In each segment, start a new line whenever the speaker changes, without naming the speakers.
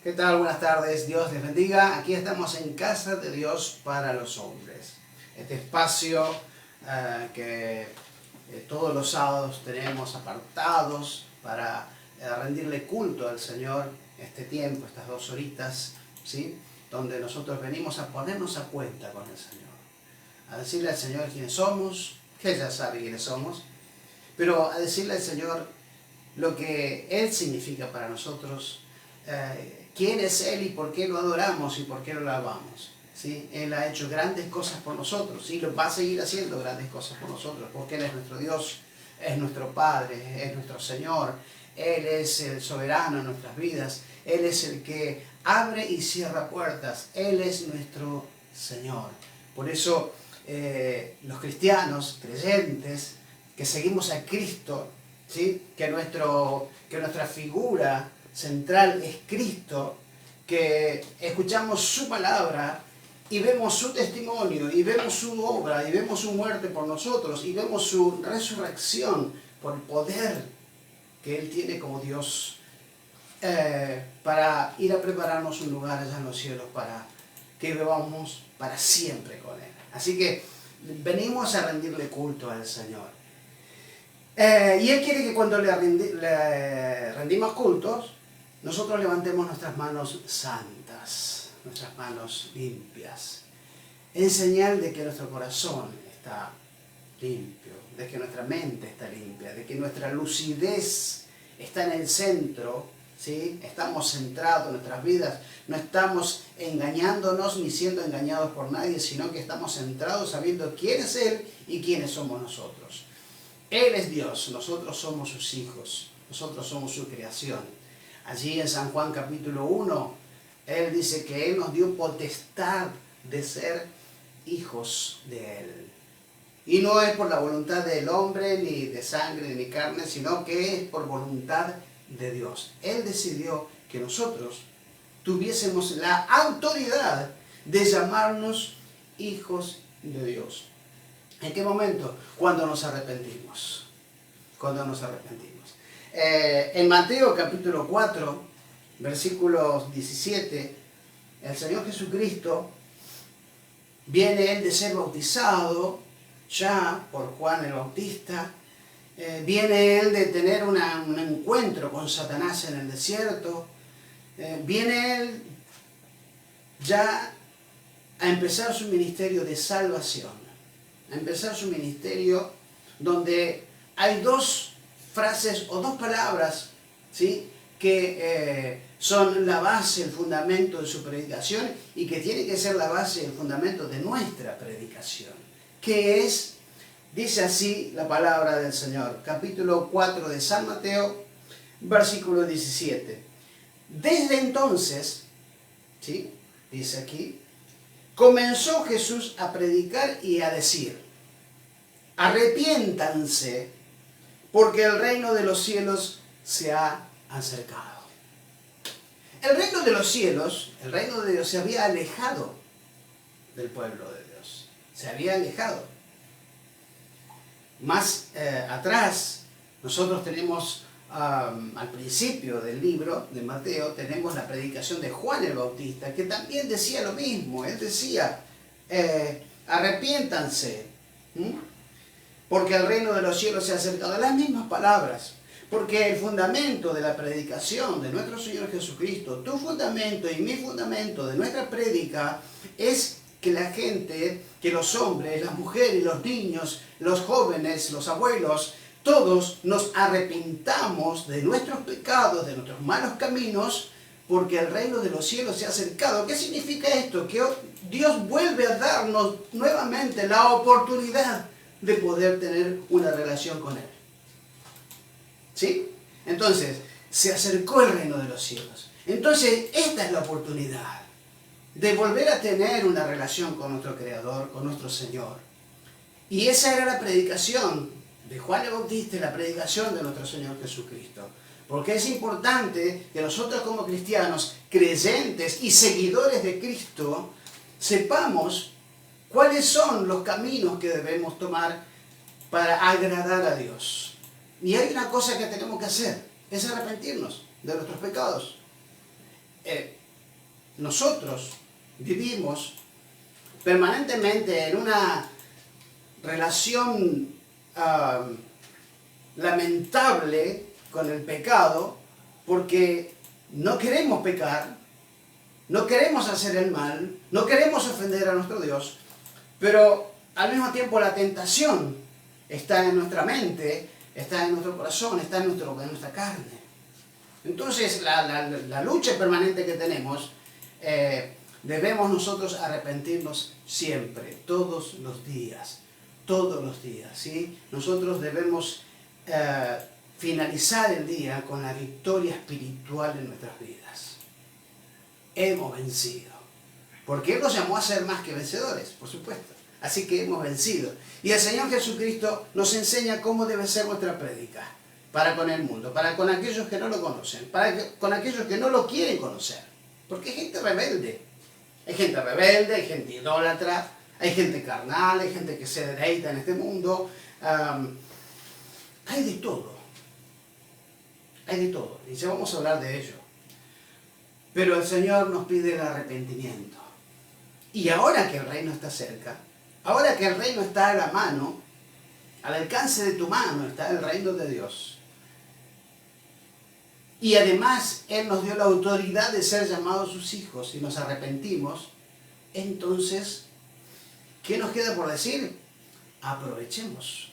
¿Qué tal? Buenas tardes, Dios les bendiga. Aquí estamos en Casa de Dios para los Hombres. Este espacio que todos los sábados tenemos apartados para rendirle culto al Señor, este tiempo, estas 2 horitas, ¿sí? Donde nosotros venimos a ponernos a cuenta con el Señor, a decirle al Señor quiénes somos, que Él ya sabe quiénes somos, pero a decirle al Señor lo que Él significa para nosotros, quién es Él y por qué lo adoramos y por qué lo alabamos, ¿sí? Él ha hecho grandes cosas por nosotros y lo va a seguir haciendo grandes cosas por nosotros, porque Él es nuestro Dios, es nuestro Padre, es nuestro Señor. Él es el soberano en nuestras vidas, Él es el que abre y cierra puertas, Él es nuestro Señor. Por eso los cristianos, creyentes, que seguimos a Cristo, ¿sí? que nuestra figura central es Cristo, que escuchamos su palabra y vemos su testimonio y vemos su obra y vemos su muerte por nosotros y vemos su resurrección por el poder que Él tiene como Dios, para ir a prepararnos un lugar allá en los cielos para que vivamos para siempre con Él. Así que venimos a rendirle culto al Señor. Y Él quiere que cuando le rendimos cultos, nosotros levantemos nuestras manos santas, nuestras manos limpias, en señal de que nuestro corazón está limpio, de que nuestra mente está limpia, de que nuestra lucidez está en el centro, ¿sí? Estamos centrados en nuestras vidas, no estamos engañándonos ni siendo engañados por nadie, sino que estamos centrados sabiendo quién es Él y quiénes somos nosotros. Él es Dios, nosotros somos sus hijos, nosotros somos su creación. Allí en San Juan capítulo 1, Él dice que Él nos dio potestad de ser hijos de Él. Y no es por la voluntad del hombre, ni de sangre, ni carne, sino que es por voluntad de Dios. Él decidió que nosotros tuviésemos la autoridad de llamarnos hijos de Dios. ¿En qué momento? Cuando nos arrepentimos. Cuando nos arrepentimos. En Mateo capítulo 4, versículos 17, el Señor Jesucristo viene Él de ser bautizado ya por Juan el Bautista, viene Él de tener un encuentro con Satanás en el desierto, viene Él ya a empezar su ministerio de salvación, a empezar su ministerio donde hay 2 frases o 2 palabras, ¿sí? que son la base, el fundamento de su predicación y que tiene que ser la base y el fundamento de nuestra predicación, que es, dice así la palabra del Señor, capítulo 4 de San Mateo, versículo 17. Desde entonces, ¿sí? dice aquí, comenzó Jesús a predicar y a decir: arrepiéntanse, porque el reino de los cielos se ha acercado. El reino de los cielos, el reino de Dios, se había alejado del pueblo de Dios. Se había alejado. Más atrás, nosotros tenemos, al principio del libro de Mateo, tenemos la predicación de Juan el Bautista, que también decía lo mismo. Él decía, arrepiéntanse, porque el reino de los cielos se ha acercado. Las mismas palabras, porque el fundamento de la predicación de nuestro Señor Jesucristo, tu fundamento y mi fundamento de nuestra prédica, es que la gente, que los hombres, las mujeres, los niños, los jóvenes, los abuelos, todos nos arrepintamos de nuestros pecados, de nuestros malos caminos, porque el reino de los cielos se ha acercado. ¿Qué significa esto? Que Dios vuelve a darnos nuevamente la oportunidad de poder tener una relación con Él. ¿Sí? Entonces, se acercó el reino de los cielos. Entonces, esta es la oportunidad de volver a tener una relación con nuestro Creador, con nuestro Señor. Y esa era la predicación de Juan el Bautista y la predicación de nuestro Señor Jesucristo. Porque es importante que nosotros como cristianos, creyentes y seguidores de Cristo, sepamos cuáles son los caminos que debemos tomar para agradar a Dios. Y hay una cosa que tenemos que hacer, es arrepentirnos de nuestros pecados. nosotros vivimos permanentemente en una relación lamentable con el pecado, porque no queremos pecar, no queremos hacer el mal, no queremos ofender a nuestro Dios, pero al mismo tiempo la tentación está en nuestra mente, está en nuestro corazón, está en nuestra carne. Entonces la lucha permanente que tenemos, debemos nosotros arrepentirnos siempre, todos los días, ¿sí? Nosotros debemos finalizar el día con la victoria espiritual en nuestras vidas. Hemos vencido, porque Él nos llamó a ser más que vencedores, por supuesto. Así que hemos vencido. Y el Señor Jesucristo nos enseña cómo debe ser nuestra prédica para con el mundo, para con aquellos que no lo conocen, con aquellos que no lo quieren conocer. Porque hay gente rebelde. Hay gente idólatra, hay gente carnal, hay gente que se deleita en este mundo. Hay de todo. Hay de todo. Y ya vamos a hablar de ello. Pero el Señor nos pide el arrepentimiento. Y ahora que el reino está cerca, ahora que el reino está a la mano, al alcance de tu mano está el reino de Dios. Y además Él nos dio la autoridad de ser llamados sus hijos y nos arrepentimos. Entonces, ¿qué nos queda por decir? Aprovechemos.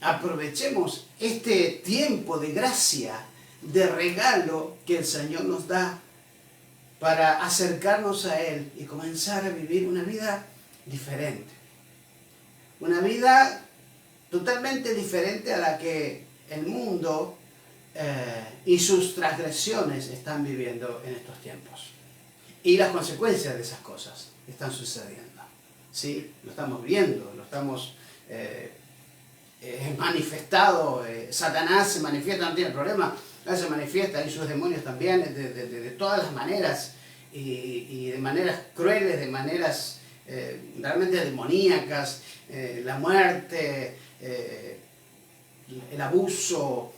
Aprovechemos este tiempo de gracia, de regalo que el Señor nos da para acercarnos a Él y comenzar a vivir una vida diferente. Una vida totalmente diferente a la que el mundo y sus transgresiones están viviendo en estos tiempos. Y las consecuencias de esas cosas están sucediendo. ¿Sí? Lo estamos viendo, lo estamos manifestado. Satanás se manifiesta, no tiene problema. Él se manifiesta y sus demonios también de todas las maneras y de maneras crueles, de maneras realmente demoníacas, la muerte, el abuso,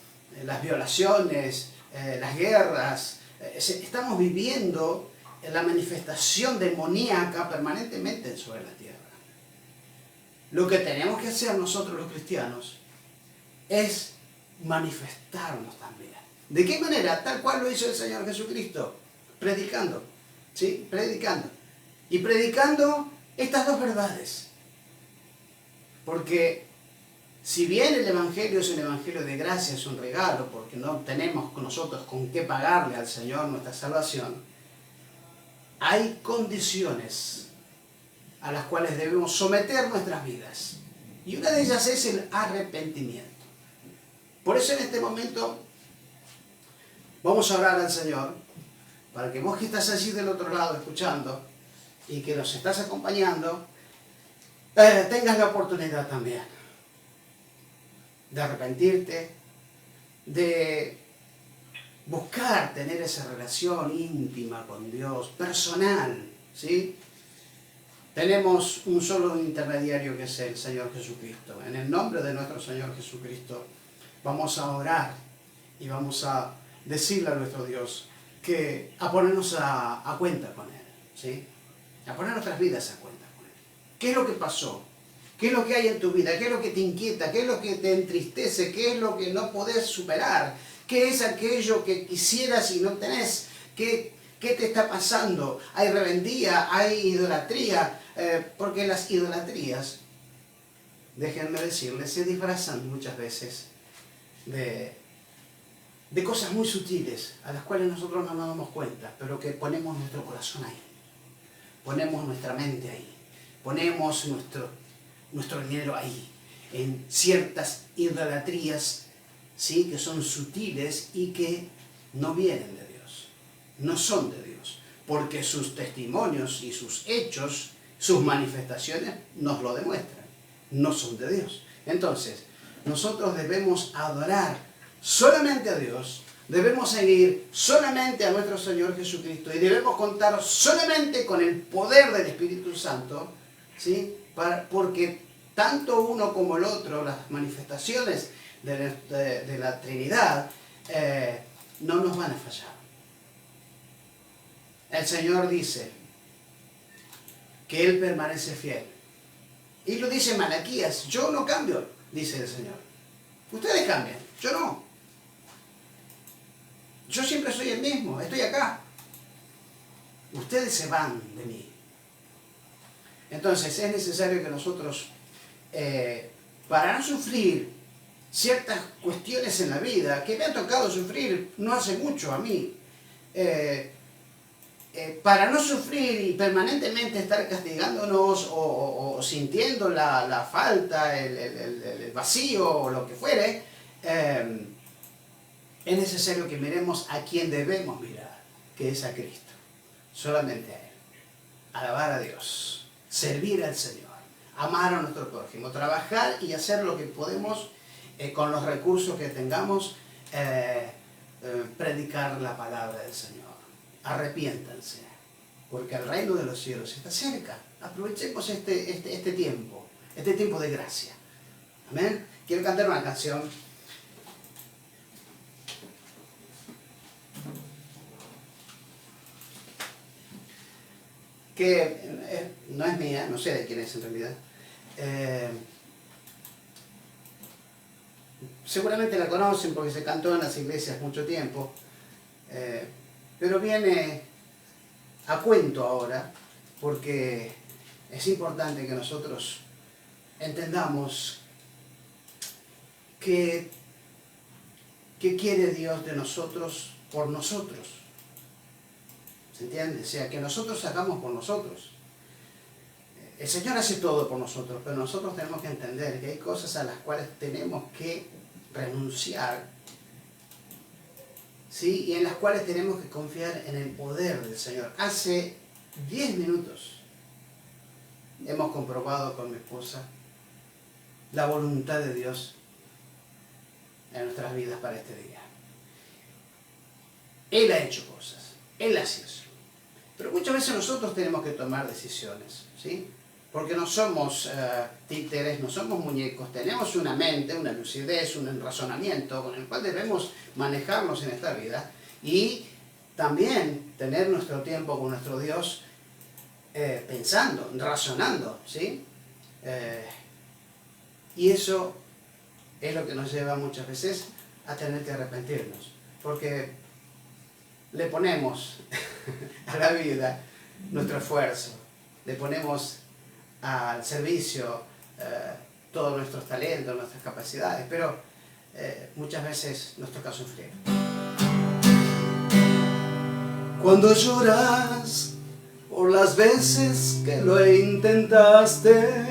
las violaciones, las guerras. Estamos viviendo la manifestación demoníaca permanentemente sobre la tierra. Lo que tenemos que hacer nosotros los cristianos es manifestarnos también. ¿De qué manera? Tal cual lo hizo el Señor Jesucristo, predicando, ¿sí? Predicando. Y predicando estas dos verdades. Porque si bien el Evangelio es un Evangelio de gracia, es un regalo, porque no tenemos nosotros con qué pagarle al Señor nuestra salvación, hay condiciones a las cuales debemos someter nuestras vidas. Y una de ellas es el arrepentimiento. Por eso en este momento vamos a orar al Señor, para que vos que estás allí del otro lado escuchando y que nos estás acompañando, tengas la oportunidad también de arrepentirte, de buscar tener esa relación íntima con Dios, personal, ¿sí? Tenemos un solo intermediario que es el Señor Jesucristo. En el nombre de nuestro Señor Jesucristo vamos a orar y vamos a decirle a nuestro Dios que a ponernos a cuenta con Él, ¿sí? A poner nuestras vidas a cuenta con Él. ¿Qué es lo que pasó? ¿Qué es lo que hay en tu vida? ¿Qué es lo que te inquieta? ¿Qué es lo que te entristece? ¿Qué es lo que no podés superar? ¿Qué es aquello que quisieras y no tenés? ¿Qué te está pasando? ¿Hay rebeldía? ¿Hay idolatría? Porque las idolatrías, déjenme decirles, se disfrazan muchas veces de cosas muy sutiles, a las cuales nosotros no nos damos cuenta, pero que ponemos nuestro corazón ahí, ponemos nuestra mente ahí, ponemos nuestro dinero ahí, en ciertas idolatrías, ¿sí? Que son sutiles y que no vienen de Dios, no son de Dios, porque sus testimonios y sus hechos, sus manifestaciones nos lo demuestran, no son de Dios. Entonces, nosotros debemos adorar solamente a Dios, debemos seguir solamente a nuestro Señor Jesucristo y debemos contar solamente con el poder del Espíritu Santo, ¿sí? Porque tanto uno como el otro, las manifestaciones de la Trinidad, no nos van a fallar. el Señor dice que Él permanece fiel. Y lo dice Malaquías, yo no cambio, dice el Señor. Ustedes cambian, yo no. Yo siempre soy el mismo, estoy acá. Ustedes se van de mí. Entonces es necesario que nosotros, para no sufrir ciertas cuestiones en la vida, que me han tocado sufrir no hace mucho a mí, para no sufrir y permanentemente estar castigándonos o sintiendo la falta, el vacío o lo que fuere, es necesario que miremos a quien debemos mirar, que es a Cristo, solamente a Él. Alabar a Dios, servir al Señor, amar a nuestro prójimo, trabajar y hacer lo que podemos con los recursos que tengamos, predicar la palabra del Señor. Arrepiéntanse, porque el reino de los cielos está cerca. Aprovechemos este tiempo de gracia. Amén. Quiero cantar una canción que no es mía, no sé de quién es en realidad. Seguramente la conocen porque se cantó en las iglesias mucho tiempo, pero viene a cuento ahora porque es importante que nosotros entendamos qué quiere Dios de nosotros por nosotros. ¿Se entiende? O sea, que nosotros hagamos por nosotros. El Señor hace todo por nosotros, pero nosotros tenemos que entender que hay cosas a las cuales tenemos que renunciar, ¿sí? Y en las cuales tenemos que confiar en el poder del Señor. Hace 10 minutos hemos comprobado con mi esposa la voluntad de Dios en nuestras vidas para este día. Él ha hecho cosas, Él hace eso. Pero muchas veces nosotros tenemos que tomar decisiones, ¿sí? Porque no somos títeres, no somos muñecos, tenemos una mente, una lucidez, un razonamiento con el cual debemos manejarnos en esta vida y también tener nuestro tiempo con nuestro Dios pensando, razonando, ¿sí? Y eso es lo que nos lleva muchas veces a tener que arrepentirnos, porque le ponemos a la vida nuestro esfuerzo, le ponemos al servicio todos nuestros talentos, nuestras capacidades, pero muchas veces nos toca sufrir. Cuando lloras por las veces que lo intentaste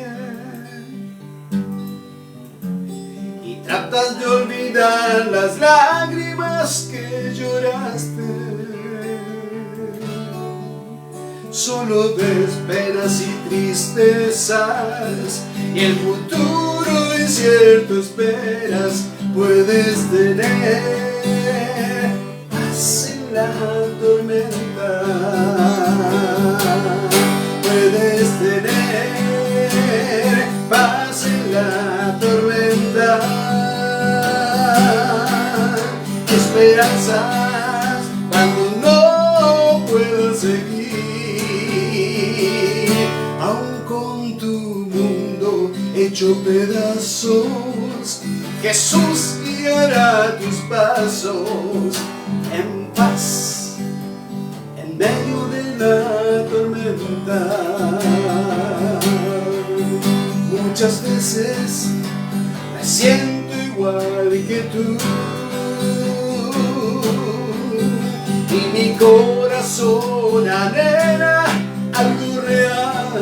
y tratas de olvidar las lágrimas que lloraste, solo ves penas y tristezas y el futuro incierto esperas. Puedes tener paz en la tormenta, puedes tener paz en la tormenta, esperanzas cuando no puedas seguir, aun con tu mundo hecho pedazos, Jesús guiará tus pasos en paz en medio de la tormenta. Muchas veces me siento igual que tú y mi corazón anhela algo real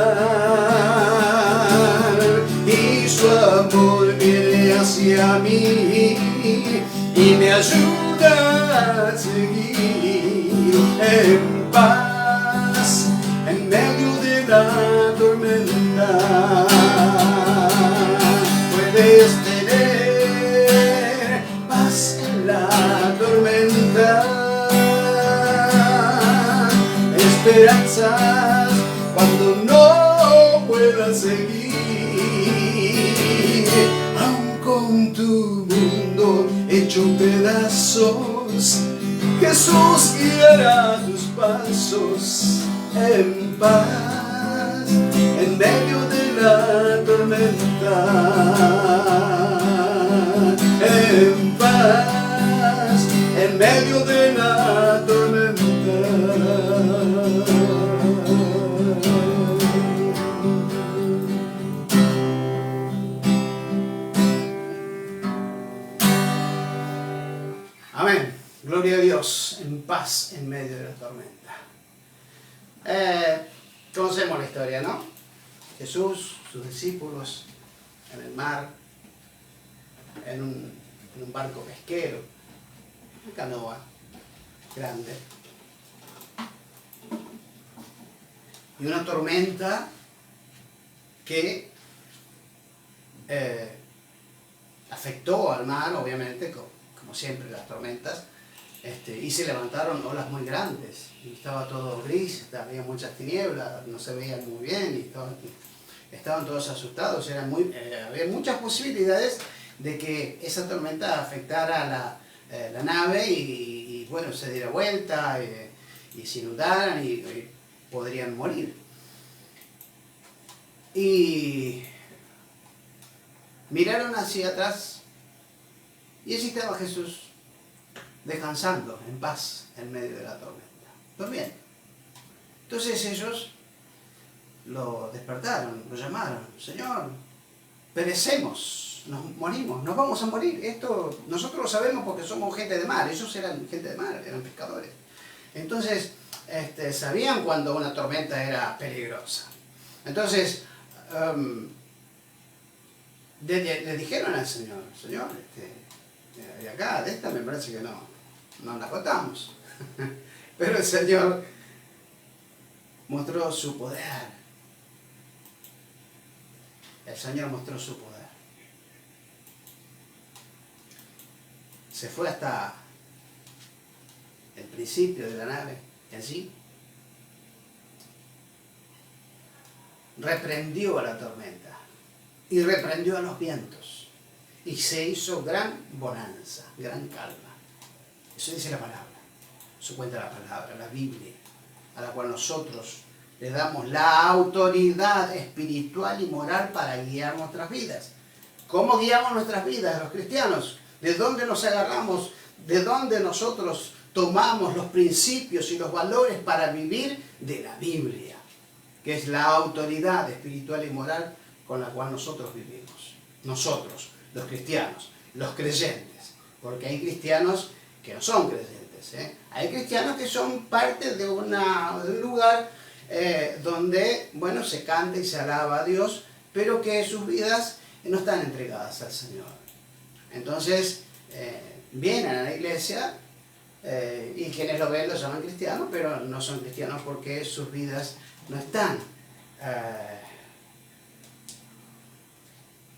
y su amor viene hacia mí y me ayuda a seguir en paz en medio de la tormenta. Puedes tener paz en la tormenta, esperanzas cuando no puedas seguir, aun con tu mundo hecho pedazos, Jesús guiará tus pasos en paz en medio de la tormenta. En paz en medio de la tormenta. Amén. Gloria a Dios, en paz en medio de la tormenta. Conocemos la historia, ¿no? Jesús, sus discípulos, en el mar, en un barco pesquero, una canoa grande. Y una tormenta que afectó al mar, obviamente, como siempre las tormentas, y se levantaron olas muy grandes, y estaba todo gris, había muchas tinieblas, no se veían muy bien, y estaban todos asustados, había muchas posibilidades de que esa tormenta afectara la nave y bueno, se diera vuelta, y se inundaran, y podrían morir. Y miraron hacia atrás, y allí estaba Jesús, descansando en paz en medio de la tormenta, durmiendo. Entonces ellos lo despertaron, lo llamaron: Señor, perecemos, nos morimos, nos vamos a morir. Esto nosotros lo sabemos porque somos gente de mar, ellos eran gente de mar, eran pescadores. Entonces sabían cuando una tormenta era peligrosa. Entonces le dijeron al Señor: Señor, de acá, de esta me parece que no la contamos. Pero el Señor mostró su poder. El Señor mostró su poder. Se fue hasta el principio de la nave, y allí reprendió a la tormenta y reprendió a los vientos, y se hizo gran bonanza, gran calma. Eso dice la palabra, eso cuenta la palabra, la Biblia, a la cual nosotros le damos la autoridad espiritual y moral para guiar nuestras vidas. ¿Cómo guiamos nuestras vidas los cristianos? ¿De dónde nos agarramos? ¿De dónde nosotros tomamos los principios y los valores para vivir? De la Biblia, que es la autoridad espiritual y moral con la cual nosotros vivimos. Nosotros, los cristianos, los creyentes, porque hay cristianos que no son creyentes, Hay cristianos que son parte de un lugar donde, bueno, se canta y se alaba a Dios, pero que sus vidas no están entregadas al Señor. Entonces, vienen a la iglesia y quienes lo ven lo llaman cristianos, pero no son cristianos porque sus vidas no están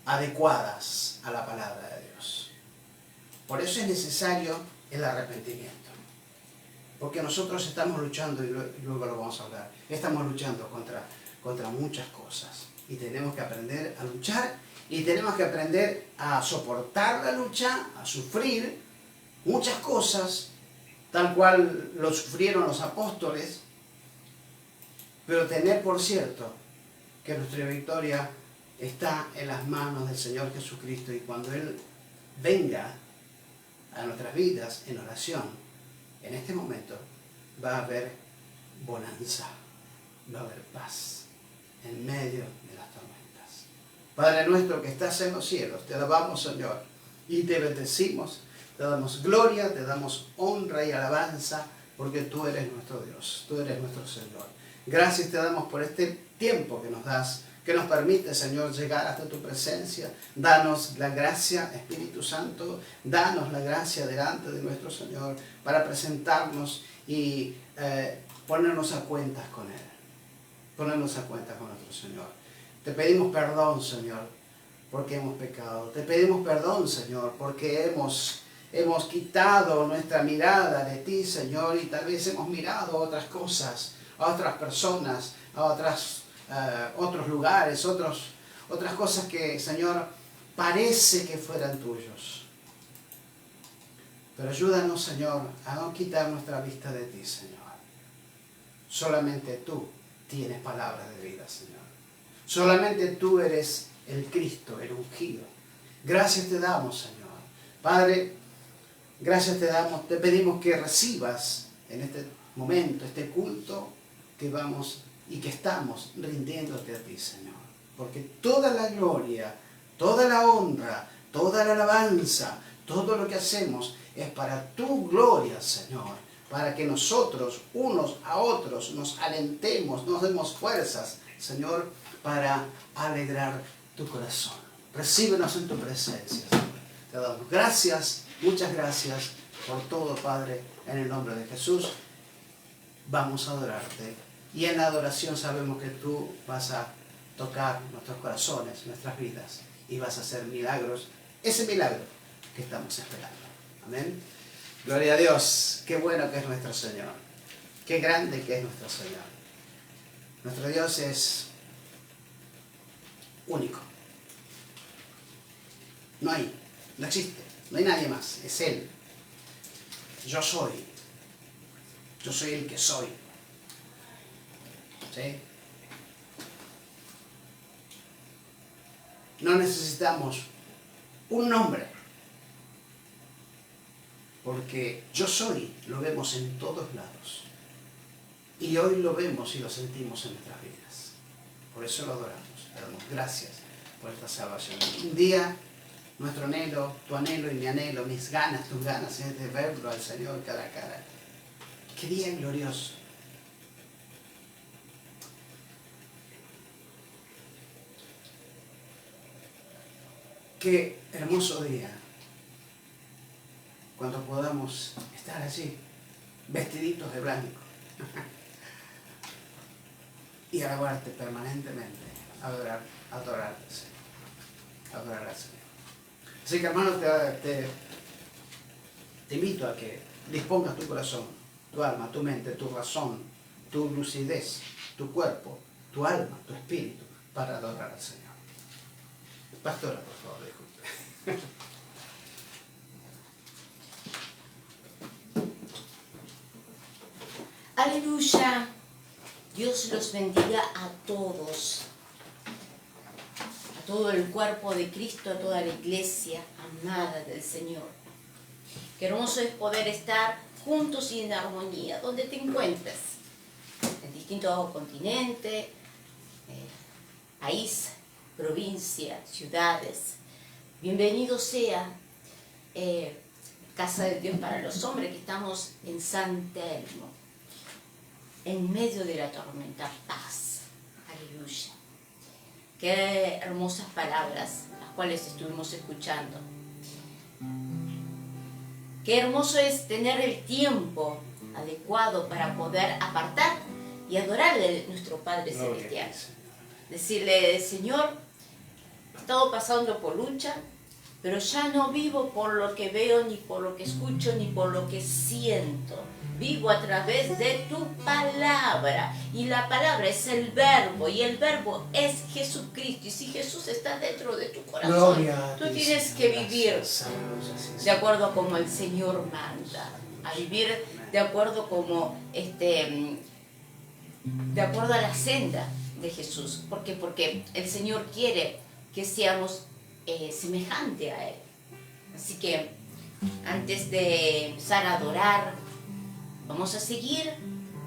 adecuadas a la palabra de Dios. Por eso es necesario el arrepentimiento. Porque nosotros estamos luchando, y luego lo vamos a hablar, estamos luchando contra muchas cosas. Y tenemos que aprender a luchar, y tenemos que aprender a soportar la lucha, a sufrir muchas cosas, tal cual lo sufrieron los apóstoles, pero tener por cierto que nuestra victoria está en las manos del Señor Jesucristo, y cuando Él venga a nuestras vidas en oración, en este momento va a haber bonanza, va a haber paz en medio de las tormentas. Padre nuestro que estás en los cielos, te alabamos, Señor, y te bendecimos, te damos gloria, te damos honra y alabanza, porque tú eres nuestro Dios, tú eres nuestro Señor. Gracias te damos por este tiempo que nos das, que nos permite, Señor, llegar hasta tu presencia. Danos la gracia, Espíritu Santo, danos la gracia delante de nuestro Señor para presentarnos y ponernos a cuentas con Él. Ponernos a cuentas con nuestro Señor. Te pedimos perdón, Señor, porque hemos pecado. Te pedimos perdón, Señor, porque hemos quitado nuestra mirada de ti, Señor, y tal vez hemos mirado a otras cosas, a otras personas, a otros lugares, otras cosas que, Señor, parece que fueran tuyos. Pero ayúdanos, Señor, a no quitar nuestra vista de ti, Señor. Solamente tú tienes palabras de vida, Señor. Solamente tú eres el Cristo, el ungido. Gracias te damos, Señor. Padre, gracias te damos, te pedimos que recibas en este momento, este culto que vamos y que estamos rindiéndote a ti, Señor. Porque toda la gloria, toda la honra, toda la alabanza, todo lo que hacemos es para tu gloria, Señor. Para que nosotros, unos a otros, nos alentemos, nos demos fuerzas, Señor, para alegrar tu corazón. Recíbenos en tu presencia, Señor. Te damos gracias, muchas gracias por todo, Padre, en el nombre de Jesús. Vamos a adorarte. Y en la adoración sabemos que tú vas a tocar nuestros corazones, nuestras vidas, y vas a hacer milagros, ese milagro que estamos esperando. Amén. Gloria a Dios. Qué bueno que es nuestro Señor. Qué grande que es nuestro Señor. Nuestro Dios es único. No existe, no hay nadie más, es Él. Yo soy el que soy. ¿Sí? No necesitamos un nombre, porque yo soy lo vemos en todos lados. Y hoy lo vemos y lo sentimos en nuestras vidas. Por eso lo adoramos. Le damos gracias por esta salvación. Un día, nuestro anhelo, tu anhelo y mi anhelo, mis ganas, tus ganas, es de verlo al Señor cara a cara. Qué día glorioso. Qué hermoso día cuando podamos estar allí, vestiditos de blanco, y alabarte permanentemente, adorarte, Señor, adorar al Señor. Así que, hermano, te invito a que dispongas tu corazón, tu alma, tu mente, tu razón, tu lucidez, tu cuerpo, tu alma, tu espíritu, para adorar al Señor. Pastora, por favor, disculpe.
Aleluya. Dios los bendiga a todos, a todo el cuerpo de Cristo, a toda la iglesia amada del Señor. Qué hermoso es poder estar juntos y en armonía, donde te encuentres, en distintos continentes, país, provincia, ciudades. Bienvenido sea Casa de Dios para los Hombres, que estamos en San Telmo, en medio de la tormenta, paz. Aleluya. Qué hermosas palabras las cuales estuvimos escuchando. Qué hermoso es tener el tiempo adecuado para poder apartar y adorarle a nuestro Padre Celestial. Decirle, Señor, he estado pasando por lucha, pero ya no vivo por lo que veo, ni por lo que escucho, ni por lo que siento. Vivo a través de tu palabra. Y la palabra es el verbo. Y el verbo es Jesucristo. Y si Jesús está dentro de tu corazón, tú tienes que vivir de acuerdo a como el Señor manda. A vivir de acuerdo como de acuerdo a la senda de Jesús. ¿Por qué? Porque el Señor quiere que seamos semejantes a Él. Así que antes de empezar a adorar, vamos a seguir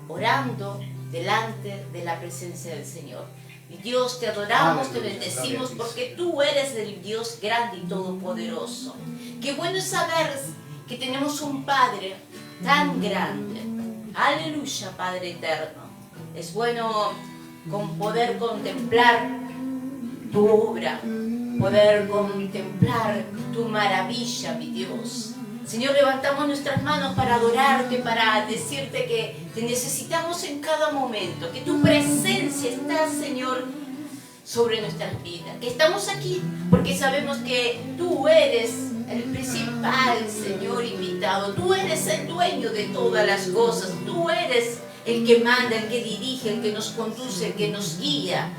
orando delante de la presencia del Señor. Y Dios, te adoramos, te bendecimos, porque tú eres el Dios grande y todopoderoso. Qué bueno es saber que tenemos un Padre tan grande. Aleluya, Padre eterno. Es bueno poder contemplar tu obra, poder contemplar tu maravilla, mi Dios. Señor, levantamos nuestras manos para adorarte, para decirte que te necesitamos en cada momento, que tu presencia está, Señor, sobre nuestras vidas, que estamos aquí porque sabemos que tú eres el principal, Señor, invitado. Tú eres el dueño de todas las cosas. Tú eres el que manda, el que dirige, el que nos conduce, el que nos guía.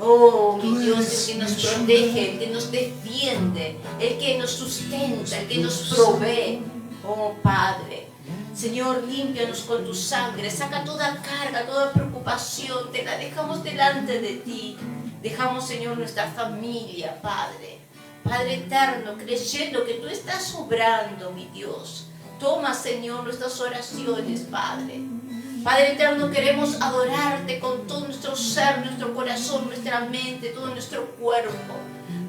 Oh, mi Dios, el que nos protege, el que nos defiende, el que nos sustenta, el que nos provee. Oh Padre, Señor, límpianos con tu sangre, saca toda carga, toda preocupación, te la dejamos delante de ti. Dejamos, Señor, nuestra familia, Padre. Padre eterno, creyendo que tú estás obrando, mi Dios. Toma, Señor, nuestras oraciones, Padre. Padre eterno, queremos adorarte con todo nuestro ser, nuestro corazón, nuestra mente, todo nuestro cuerpo.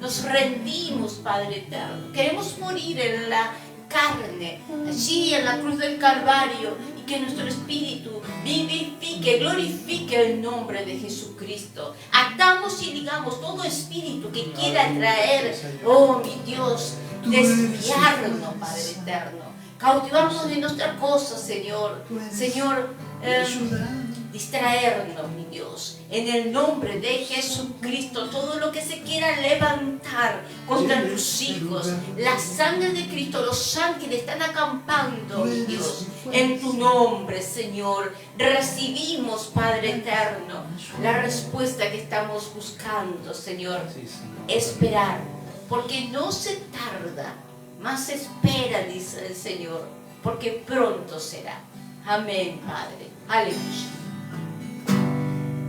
Nos rendimos, Padre eterno. Queremos morir en la carne, allí en la cruz del Calvario, y que nuestro espíritu vivifique, glorifique el nombre de Jesucristo. Atamos y ligamos todo espíritu que quiera traer, oh mi Dios, desviarnos, Padre eterno, cautivarnos de nuestras cosas, Señor, distraernos, mi Dios, en el nombre de Jesucristo. Todo lo que se quiera levantar contra tus hijos, la sangre de Cristo, los ángeles están acampando, mi Dios, en tu nombre, Señor. Recibimos, Padre eterno, la respuesta que estamos buscando, Señor. Esperar, porque no se tarda, más espera, dice el Señor, porque pronto será. Amén, Padre. Aleluya.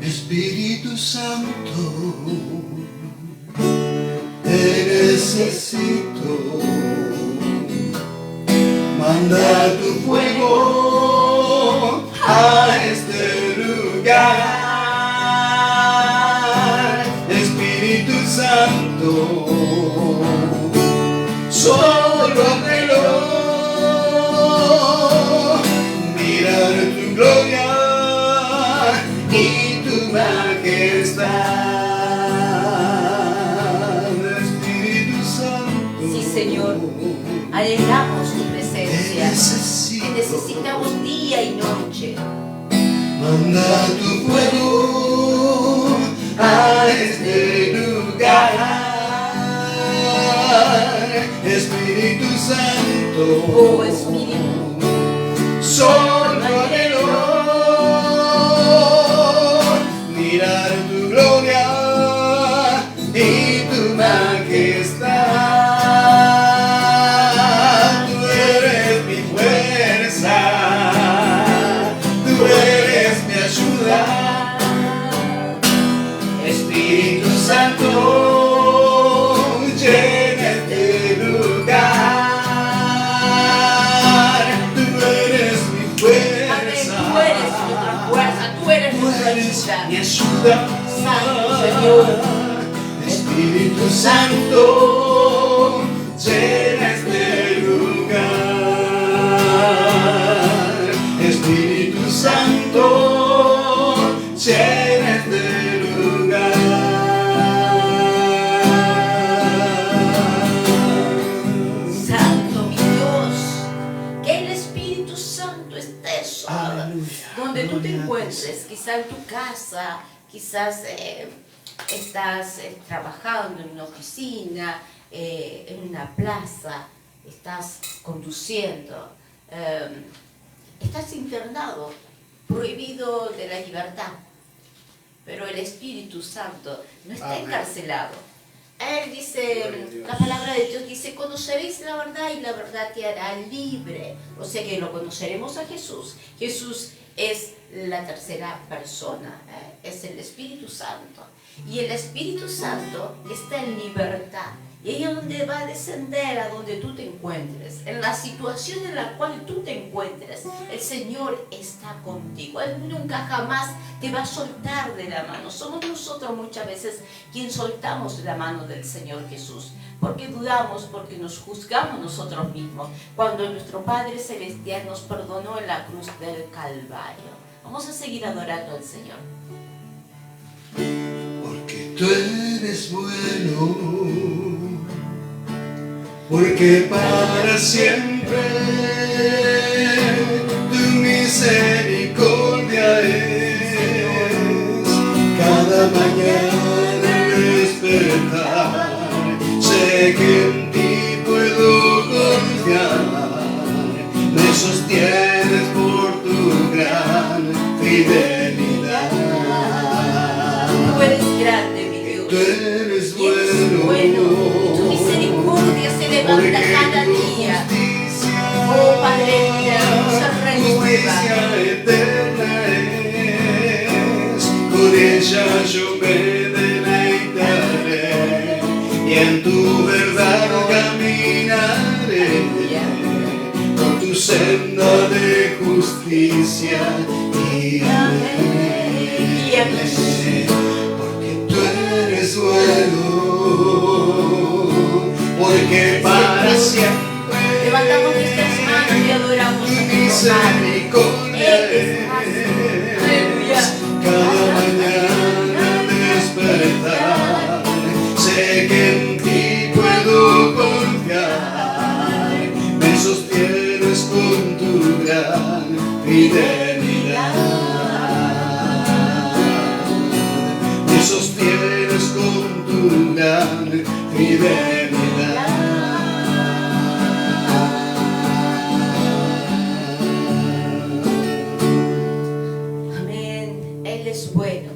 Espíritu Santo, te necesito. Manda tu fuego a este lugar. Espíritu Santo, solo anhelo mirar tu gloria y tu majestad. Espíritu Santo,
sí, Señor, anhelamos tu presencia,
necesito.
te necesitamos día y noche.
Manda tu fuego a este lugar. Espíritu Santo,
Oh Espíritu,
solo anhelo mirar tu gloria y tu majestad. Tú eres mi fuerza, tú eres mi ayuda. Espíritu Santo, llena este lugar. Tú eres mi fuerza,
tú eres nuestra fuerza, tú eres nuestra ayuda.
mi ayuda.
Santo Señor,
Espíritu Santo, llena este lugar. Espíritu Santo, llena este lugar.
Santo mi Dios, que el Espíritu Santo esté sobre donde tú te encuentres, quizás en tu casa, quizás estás trabajando en una oficina, en una plaza, estás conduciendo, estás internado, prohibido de la libertad, pero el Espíritu Santo no está
Amén.
encarcelado. Él dice, la palabra de Dios dice, conoceréis la verdad y la verdad te hará libre. O sea que lo conoceremos a Jesús. Jesús es la tercera persona, es el Espíritu Santo. Y el Espíritu Santo está en libertad. Y ahí es donde va a descender a donde tú te encuentres. En la situación en la cual tú te encuentres, el Señor está contigo. Él nunca jamás te va a soltar de la mano. Somos nosotros muchas veces quienes soltamos la mano del Señor Jesús. Porque dudamos, porque nos juzgamos nosotros mismos. Cuando nuestro Padre Celestial nos perdonó en la cruz del Calvario. Vamos a seguir adorando al Señor.
Porque tú eres bueno, porque para siempre tu misericordia es. Cada mañana al despertar, sé que en ti puedo confiar. Me sostienes por tu gran fidelidad.
Tú eres grande, mi Dios.
Tú eres
Y eres bueno. Y tu misericordia se levanta cada día. Oh
justicia eterna es, con ella yo me deleitaré y en tu verdad caminaré por tu senda de justicia y porque tú eres bueno, porque para siempre
Levantamos nuestras manos y adoramos a nuestro Padre.
misericordia
Él es fácil. Aleluya.
cada mañana al despertar, sé que en ti puedo confiar, me sostienes con tu gran fidelidad, me sostienes con tu gran fidelidad.
Amén. Él es bueno.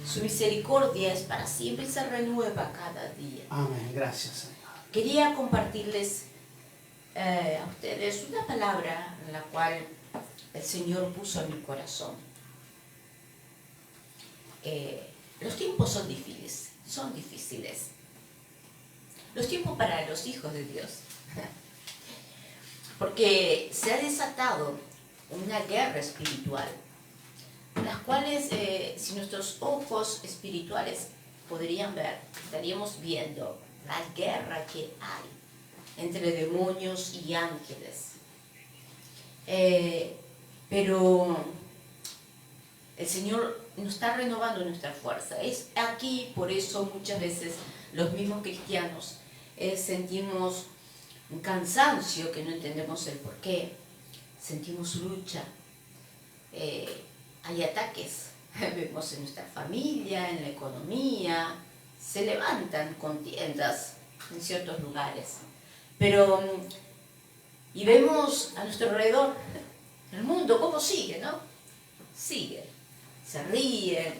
Su misericordia es para siempre y se renueva cada día.
Amén. Gracias, Señor.
Quería compartirles a ustedes una palabra en la cual el Señor puso en mi corazón. Los tiempos son difíciles, Los tiempos para los hijos de Dios. Porque se ha desatado una guerra espiritual, las cuales, si nuestros ojos espirituales podrían ver, estaríamos viendo la guerra que hay entre demonios y ángeles. Pero el Señor nos está renovando nuestra fuerza. Es aquí, por eso muchas veces los mismos cristianos sentimos un cansancio que no entendemos el por qué. Sentimos lucha. Hay ataques. Vemos en nuestra familia, en la economía. Se levantan contiendas en ciertos lugares. Pero, y vemos a nuestro alrededor, el mundo, cómo sigue, ¿no? Sigue. Se ríen,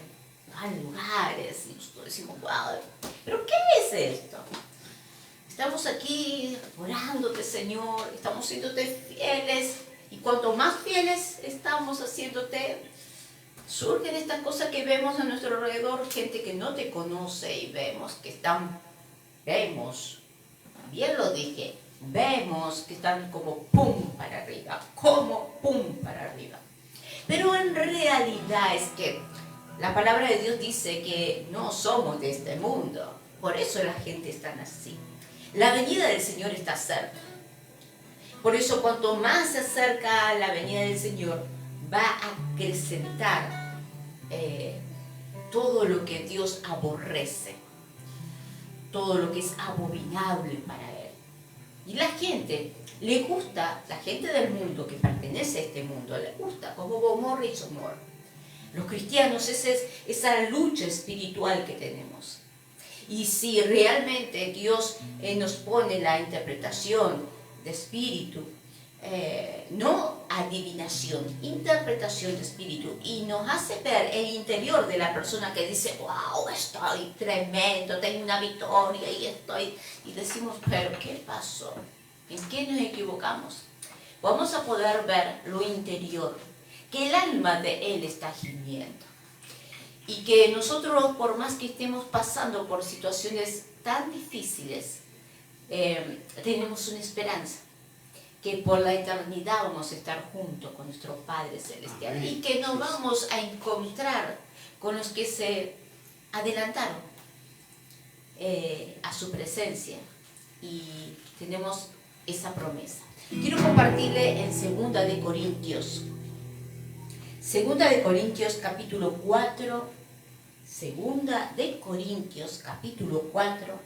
van a lugares, y nosotros decimos, wow, ¿pero qué es esto? Estamos aquí orándote, Señor, estamos siéndote fieles, y cuanto más fieles estamos haciéndote, surgen estas cosas que vemos a nuestro alrededor, gente que no te conoce y vemos que vemos, bien lo dije, vemos que están como pum para arriba, Pero en realidad es que la palabra de Dios dice que no somos de este mundo, por eso la gente está así. La venida del Señor está cerca. Por eso cuanto más se acerca la venida del Señor, va a acrecentar todo lo que Dios aborrece, todo lo que es abominable para Él. Y la gente le gusta, la gente del mundo que pertenece a este mundo, le gusta, como Gomorra y Sodoma. Los cristianos, esa lucha espiritual que tenemos. Y si realmente Dios nos pone la interpretación de espíritu, no adivinación, interpretación de espíritu, y nos hace ver el interior de la persona que dice, wow, estoy tremendo, tengo una victoria y decimos, pero ¿qué pasó? ¿En qué nos equivocamos? Vamos a poder ver lo interior, que el alma de Él está gimiendo. Y que nosotros, por más que estemos pasando por situaciones tan difíciles, tenemos una esperanza, que por la eternidad vamos a estar juntos con nuestro Padre Celestial. Amén. Y que nos vamos a encontrar con los que se adelantaron a su presencia. Y tenemos esa promesa. Quiero compartirle en 2 de Corintios. 2 de Corintios capítulo 4. 2 de Corintios capítulo 4.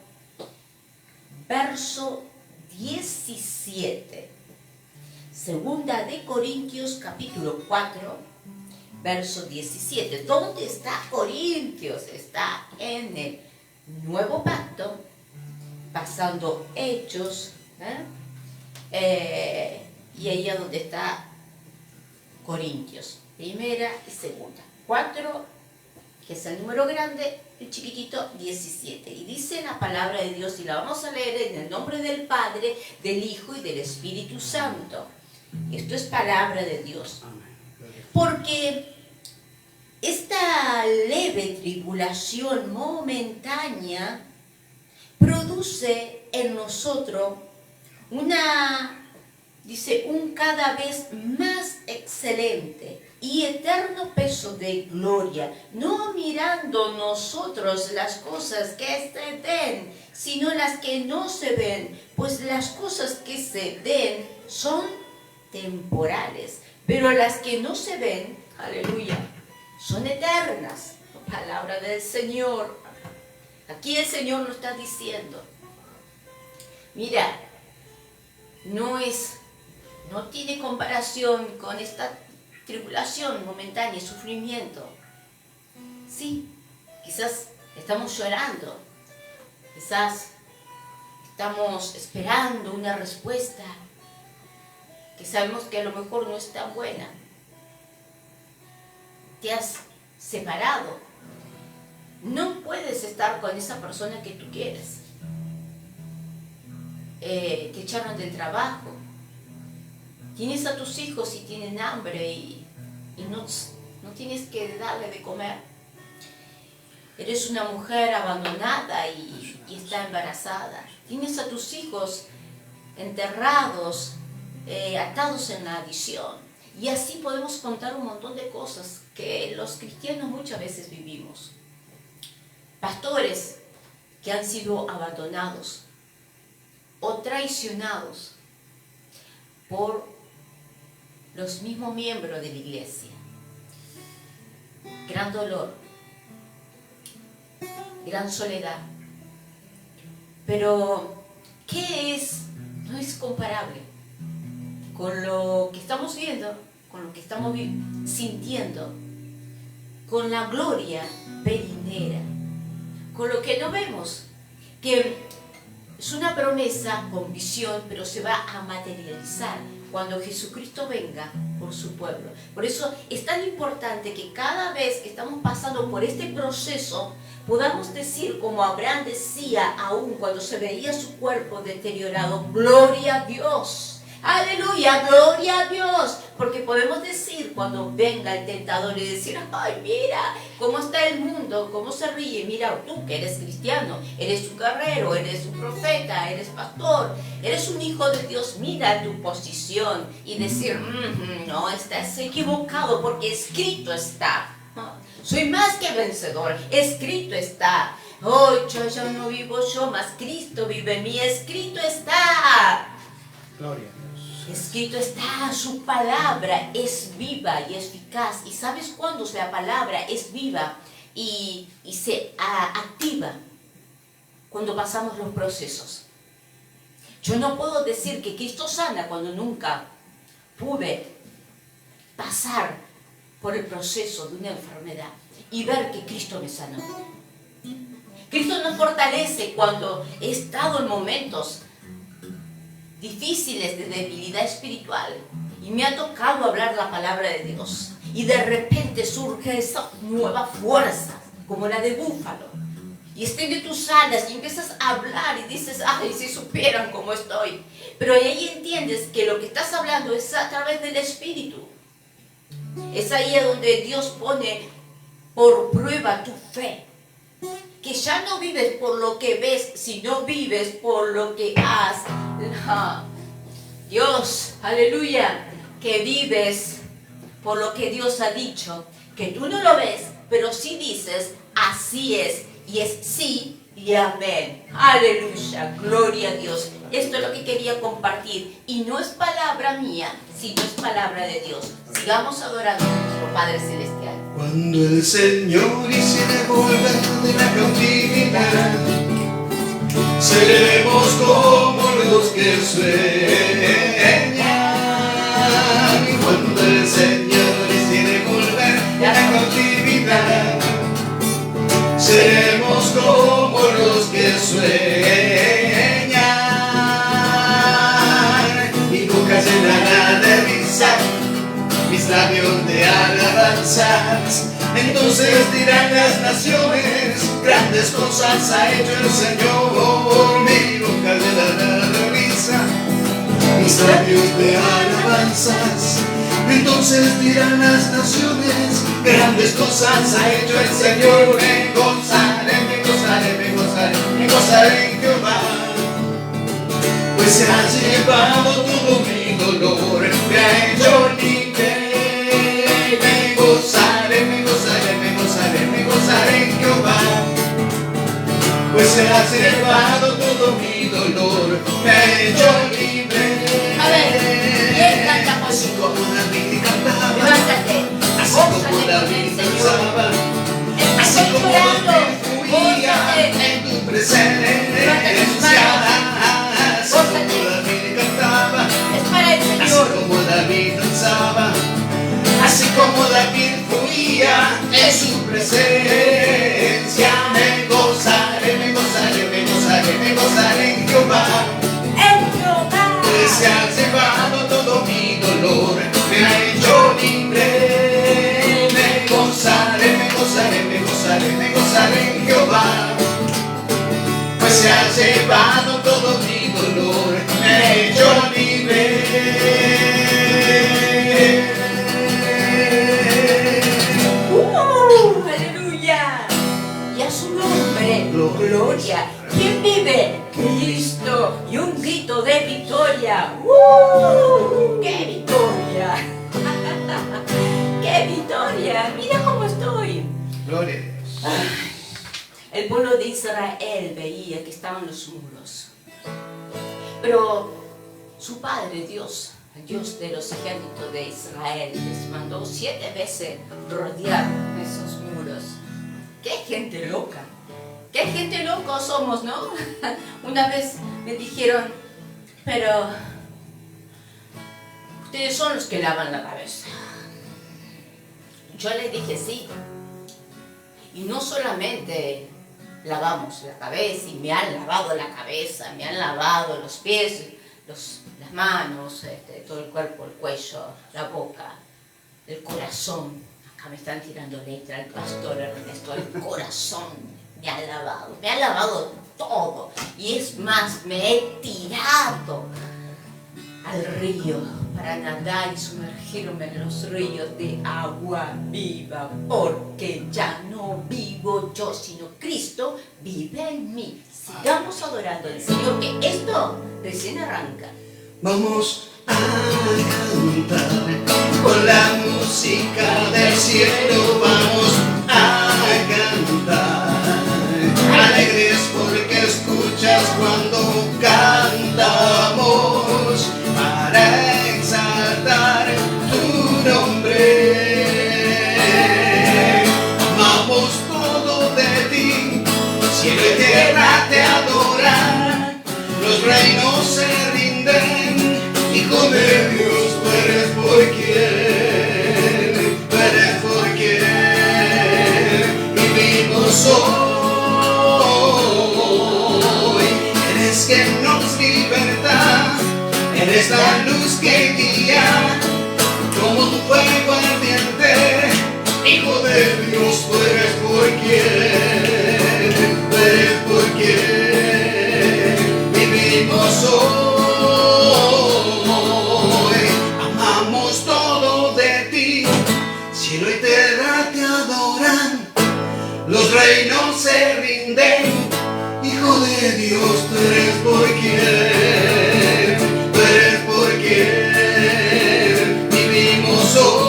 Verso 17. 2 de Corintios capítulo 4. Verso 17. ¿Dónde está Corintios? Está en el Nuevo Pacto, pasando Hechos, y ahí es donde está Corintios, primera y segunda. 4, que es el número grande, el chiquitito, 17. Y dice la palabra de Dios, y la vamos a leer en el nombre del Padre, del Hijo y del Espíritu Santo. Esto es palabra de Dios.
Amén. Gloria a Dios.
Porque esta leve tribulación momentánea produce en nosotros un cada vez más excelente y eterno peso de gloria, no mirando nosotros las cosas que se ven, sino las que no se ven, pues las cosas que se ven son temporales, pero las que no se ven, aleluya, son eternas. Palabra del Señor. Aquí el Señor nos está diciendo, mira, no tiene comparación con esta tribulación momentánea, sufrimiento. Sí, quizás estamos llorando, quizás estamos esperando una respuesta que sabemos que a lo mejor no es tan buena. Te has separado, no puedes estar con esa persona que tú quieres. Te echaron del trabajo, tienes a tus hijos y tienen hambre y no tienes que darle de comer. Eres una mujer abandonada y está embarazada. Tienes a tus hijos enterrados, atados en la adicción. Y así podemos contar un montón de cosas que los cristianos muchas veces vivimos. Pastores que han sido abandonados o traicionados por los mismos miembros de la iglesia. Gran dolor, gran soledad. Pero, ¿qué es? No es comparable con lo que estamos viendo, con lo que estamos sintiendo, con la gloria venidera, con lo que no vemos, que es una promesa con visión, pero se va a materializar cuando Jesucristo venga por su pueblo. Por eso es tan importante que cada vez que estamos pasando por este proceso, podamos decir, como Abraham decía, aún cuando se veía su cuerpo deteriorado, gloria a Dios. Aleluya, gloria a Dios, porque podemos decir cuando venga el tentador y decir, ay, mira cómo está el mundo, cómo se ríe, mira tú que eres cristiano, eres un guerrero, eres un profeta, eres pastor, eres un hijo de Dios, mira tu posición y decir, no, estás equivocado porque escrito está, soy más que vencedor, escrito está, oh, ya no vivo yo, más Cristo vive en mí, escrito está.
Gloria a Dios.
Escrito está, su palabra es viva y eficaz. ¿Y sabes cuándo la palabra es viva y se activa? Cuando pasamos los procesos. Yo no puedo decir que Cristo sana cuando nunca pude pasar por el proceso de una enfermedad y ver que Cristo me sanó. Cristo nos fortalece cuando he estado en momentos difíciles de debilidad espiritual y me ha tocado hablar la palabra de Dios y de repente surge esa nueva fuerza como la de búfalo y extiende tus alas y empiezas a hablar y dices, ay, si supieran cómo estoy, pero ahí entiendes que lo que estás hablando es a través del Espíritu. Es ahí donde Dios pone por prueba tu fe, que ya no vives por lo que ves, sino vives por lo que has. Dios, aleluya, que vives por lo que Dios ha dicho, que tú no lo ves, pero sí dices, así es, y es sí y amén. Aleluya, gloria a Dios. Esto es lo que quería compartir, y no es palabra mía, sino es palabra de Dios. Sigamos adorando a nuestro Padre Celestial.
Cuando el Señor hiciere volver de la cautividad, seremos como los que sueñan. Y cuando el Señor hiciere volver de la cautividad, seremos como los que sueñan. Mi boca llenará de risa, mis labios de alabanzas. Entonces dirán las naciones, grandes cosas ha hecho el Señor. Mi boca llenará de risa, mis labios de alabanzas. Entonces dirán las naciones, grandes cosas ha hecho el Señor. Me gozaré, me gozaré, me gozaré, me gozaré en Jehová. Pues se ha llevado todo mi dolor, me ha hecho libre. Me gozaré, me gozaré, me gozaré, me gozaré en Jehová. Pues se ha llevado todo mi dolor, me ha hecho libre.
A ver, ¿quién canta
Así
conmigo?
como David cantaba,
Levántate,
así como
gózate con el
David
Señor.
danzaba, así
Estoy
como
llorando,
David fluía
gózate.
en tu presencia. Así como David cantaba,
Es para el
así
Señor.
como David danzaba, así como David fluía en su presencia. Me gozaré, me gozaré, me gozaré, me gozaré en Jehová.
En Jehová.
Pues se ha llevado todo mi dolor, me ha hecho libre. Me gozaré, me gozaré, me gozaré, me gozaré en Jehová. Pues se ha llevado todo mi dolor, me ha hecho libre.
Aleluya. Y a su nombre, gloria. ¿Quién vive? Cristo. Y un grito de victoria. ¡Qué victoria! ¡Qué victoria! Mira cómo estoy.
Gloria a Dios.
El pueblo de Israel veía que estaban los muros. Pero su padre, Dios, el Dios de los ejércitos de Israel, les mandó 7 veces rodear esos muros. ¡Qué gente loca! ¡Qué gente loca somos!, ¿no? Una vez me dijeron, pero ustedes son los que lavan la cabeza. Yo les dije sí. Y no solamente lavamos la cabeza, y me han lavado la cabeza, me han lavado los pies, las manos, todo el cuerpo, el cuello, la boca, el corazón. Acá me están tirando letra el pastor Ernesto, el corazón me ha lavado todo. Y es más, me he tirado al río para nadar y sumergirme en los ríos de agua viva, porque ya no vivo yo, sino Cristo vive en mí. Sigamos adorando al Señor, que esto recién arranca.
Vamos a cantar con la música del cielo, vamos a cantar. Alegres porque escuchas cuando cantamos, para exaltar tu nombre. Amamos todo de ti, cielo y tierra te adoran, los reinos se rinden, Hijo de Dios, tú eres por quien, tú eres por quien vivimos hoy. Eres quien nos liberta, eres la luz que guía, como un fuego ardiente. Hijo de Dios, tú eres por quien, tú eres por quien vivimos hoy. Amamos todo de ti, cielo y tierra te adoran, los reinos se rinden. Hijo de Dios, tú eres por quien, tú eres por quien vivimos hoy.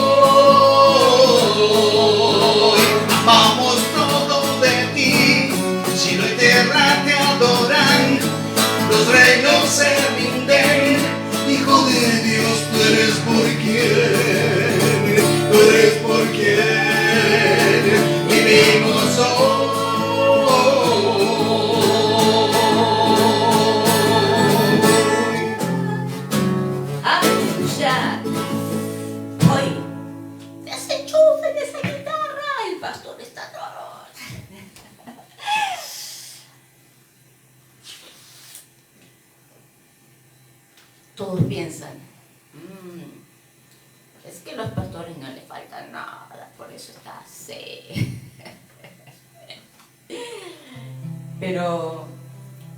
Amamos todo de ti, cielo y tierra te adoran, los reinos se rinden. Hijo de Dios, tú eres por quien, tú eres por quien vivimos hoy.
¡Aleluya! Hoy, desenchufen esa guitarra, el pastor está todo. Todos piensan, es que a los pastores no les falta nada, por eso está así. Pero,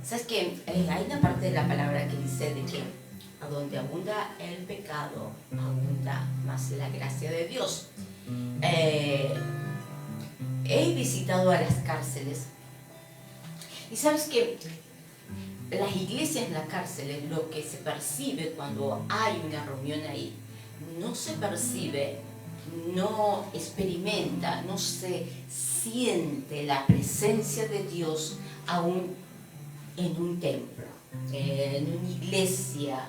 ¿sabes qué? Hay una parte de la palabra que dice de que a donde abunda el pecado, abunda más la gracia de Dios. He visitado a las cárceles y sabes que las iglesias en las cárceles, lo que se percibe cuando hay una reunión ahí, no se percibe, no experimenta, no se siente la presencia de Dios aún en un templo, en una iglesia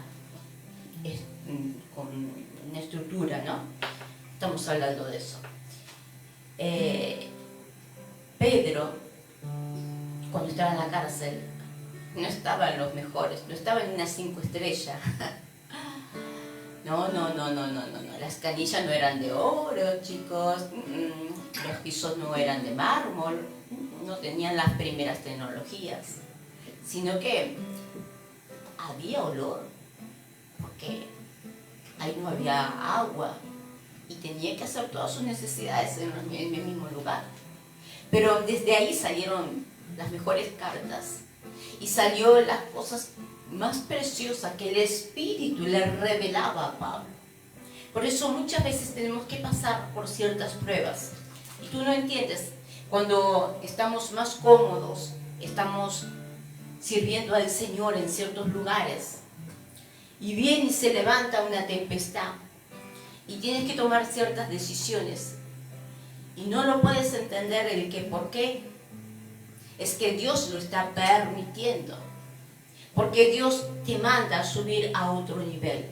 con una estructura, ¿no? Estamos hablando de eso. Pedro, cuando estaba en la cárcel, no estaba en los mejores, no estaba en una 5 estrellas. No, las canillas no eran de oro, chicos, los pisos no eran de mármol, no tenían las primeras tecnologías, sino que había olor, porque ahí no había agua y tenía que hacer todas sus necesidades en el mismo lugar. Pero desde ahí salieron las mejores cartas y salió las cosas más preciosas que el Espíritu le revelaba a Pablo. Por eso muchas veces tenemos que pasar por ciertas pruebas. Y tú no entiendes, cuando estamos más cómodos, estamos sirviendo al Señor en ciertos lugares, y viene y se levanta una tempestad, y tienes que tomar ciertas decisiones, y no lo puedes entender el qué, por qué. Es que Dios lo está permitiendo, porque Dios te manda a subir a otro nivel.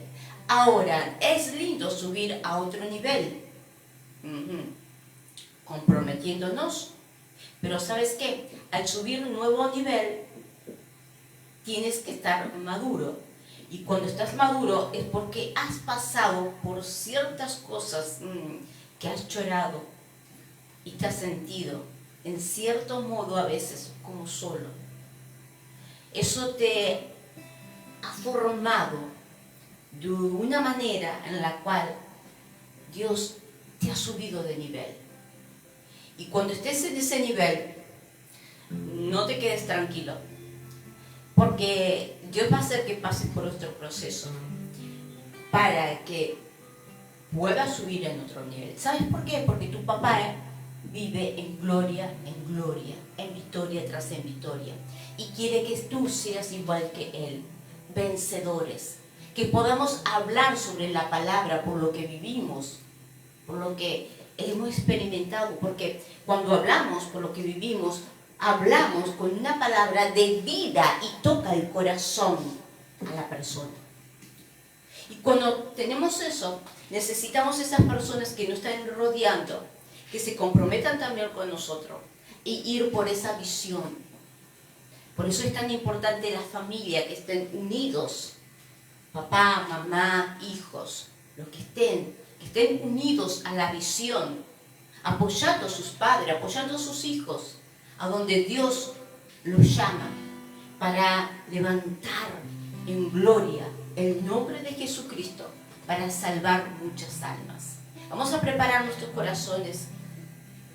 Ahora, es lindo subir a otro nivel, comprometiéndonos, pero ¿sabes qué? Al subir un nuevo nivel, tienes que estar maduro. Y cuando estás maduro es porque has pasado por ciertas cosas que has llorado y te has sentido, en cierto modo a veces, como solo. Eso te ha formado de una manera en la cual Dios te ha subido de nivel. Y cuando estés en ese nivel, no te quedes tranquilo, porque Dios va a hacer que pases por otro proceso para que puedas subir en otro nivel. ¿Sabes por qué? Porque tu papá vive en gloria, en victoria tras en victoria, y quiere que tú seas igual que Él, vencedores, que podamos hablar sobre la palabra por lo que vivimos, por lo que hemos experimentado, porque cuando hablamos por lo que vivimos, hablamos con una palabra de vida y toca el corazón a la persona. Y cuando tenemos eso, necesitamos esas personas que nos están rodeando, que se comprometan también con nosotros y ir por esa visión. Por eso es tan importante la familia, que estén unidos, papá, mamá, hijos, los que estén unidos a la visión, apoyando a sus padres, apoyando a sus hijos, a donde Dios los llama para levantar en gloria el nombre de Jesucristo, para salvar muchas almas. Vamos a preparar nuestros corazones,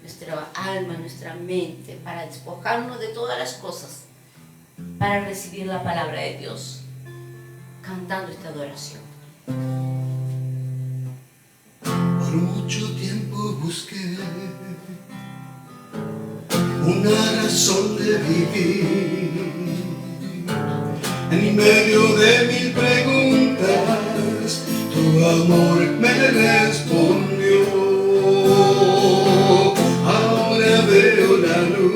nuestra alma, nuestra mente, para despojarnos de todas las cosas, para recibir la palabra de Dios, cantando esta adoración.
Por mucho tiempo busqué una razón de vivir, en medio de mil preguntas, tu amor me respondió. Ahora veo la luz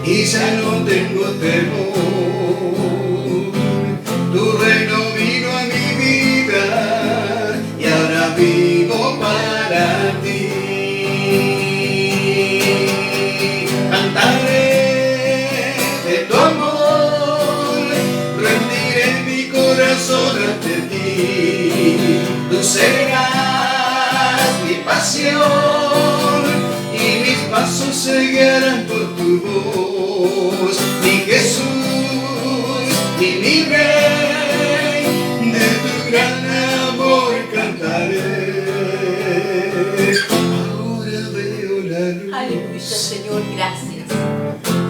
y ya no tengo temor. Tu reino vino a mi vida y ahora vivo para ti. Cantaré de tu amor, rendiré mi corazón ante ti. Tú serás mi pasión y mis pasos se guiarán por tu voz. Mi Jesús y mi Rey, de tu gran amor cantaré. Ahora veo la luz.
Aleluya, Señor, gracias.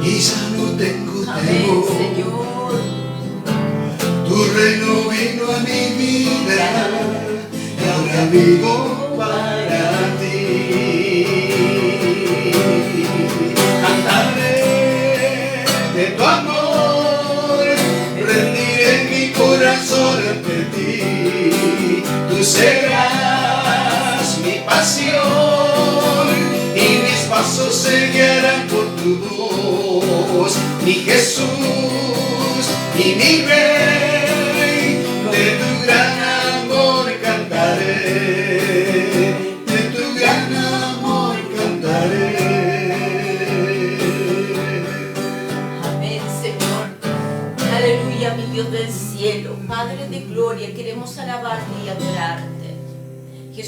Y ya no tengo
Amén,
temor.
Señor.
Tu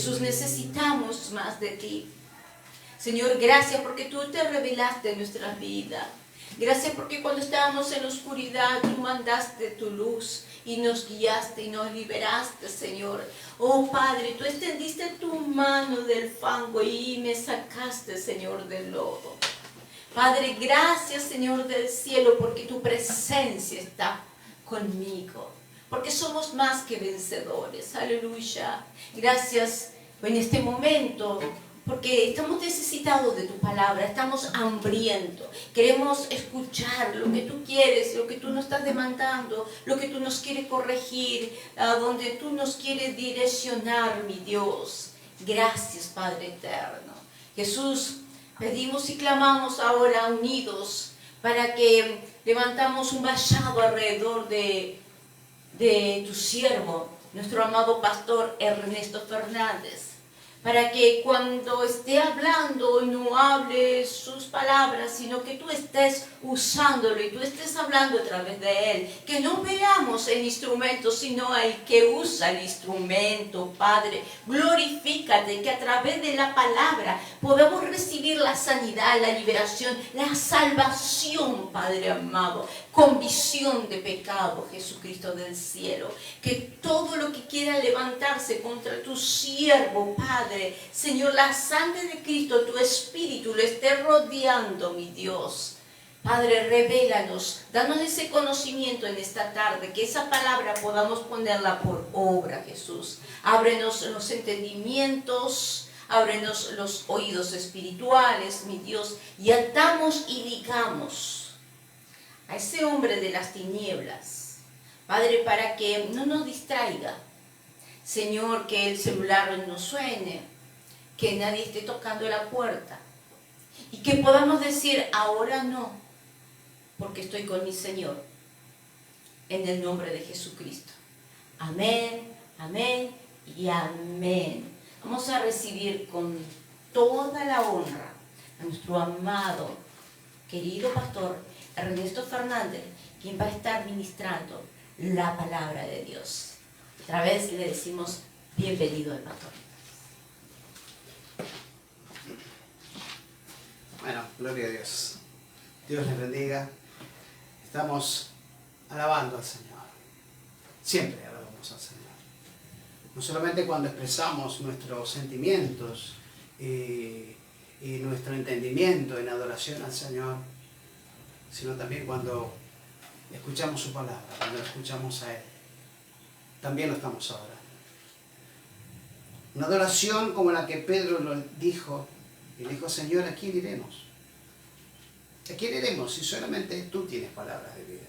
Jesús, necesitamos más de ti. Señor, gracias porque tú te revelaste en nuestra vida. Gracias porque cuando estábamos en la oscuridad, tú mandaste tu luz y nos guiaste y nos liberaste, Señor. Oh Padre, tú extendiste tu mano del fango y me sacaste, Señor, del lodo. Padre, gracias, Señor del cielo, porque tu presencia está conmigo. Porque somos más que vencedores. Aleluya. Gracias en este momento, porque estamos necesitados de tu palabra, estamos hambrientos, queremos escuchar lo que tú quieres, lo que tú nos estás demandando, lo que tú nos quieres corregir, a donde tú nos quieres direccionar, mi Dios. Gracias, Padre eterno. Jesús, pedimos y clamamos ahora unidos para que levantamos un vallado alrededor de tu siervo, nuestro amado pastor Ernesto Fernández, para que cuando esté hablando no hable sus palabras, sino que tú estés usándolo y tú estés hablando a través de él. Que no veamos el instrumento, sino el que usa el instrumento, Padre. Glorifícate, que a través de la palabra podamos recibir la sanidad, la liberación, la salvación, Padre amado. Convicción de pecado, Jesucristo del cielo. Que todo lo que quiera levantarse contra tu siervo, Padre, Señor, la sangre de Cristo, tu espíritu lo esté rodeando, mi Dios. Padre, revélanos, danos ese conocimiento en esta tarde, que esa palabra podamos ponerla por obra, Jesús. Ábrenos los entendimientos, ábrenos los oídos espirituales, mi Dios, y atamos y ligamos a ese hombre de las tinieblas, Padre, para que no nos distraiga. Señor, que el celular no suene, que nadie esté tocando la puerta y que podamos decir, ahora no, porque estoy con mi Señor, en el nombre de Jesucristo. Amén, amén y amén. Vamos a recibir con toda la honra a nuestro amado, querido pastor Ernesto Fernández, quien va a estar ministrando la palabra de Dios. Otra vez le decimos bienvenido al pastor.
Bueno, gloria a Dios. Dios les bendiga. Estamos alabando al Señor. Siempre alabamos al Señor. No solamente cuando expresamos nuestros sentimientos y nuestro entendimiento en adoración al Señor, sino también cuando escuchamos su palabra, cuando escuchamos a Él. También lo estamos adorando. Una adoración como la que Pedro lo dijo, y dijo, Señor, ¿a quién iremos? ¿A quién iremos si solamente tú tienes palabras de vida?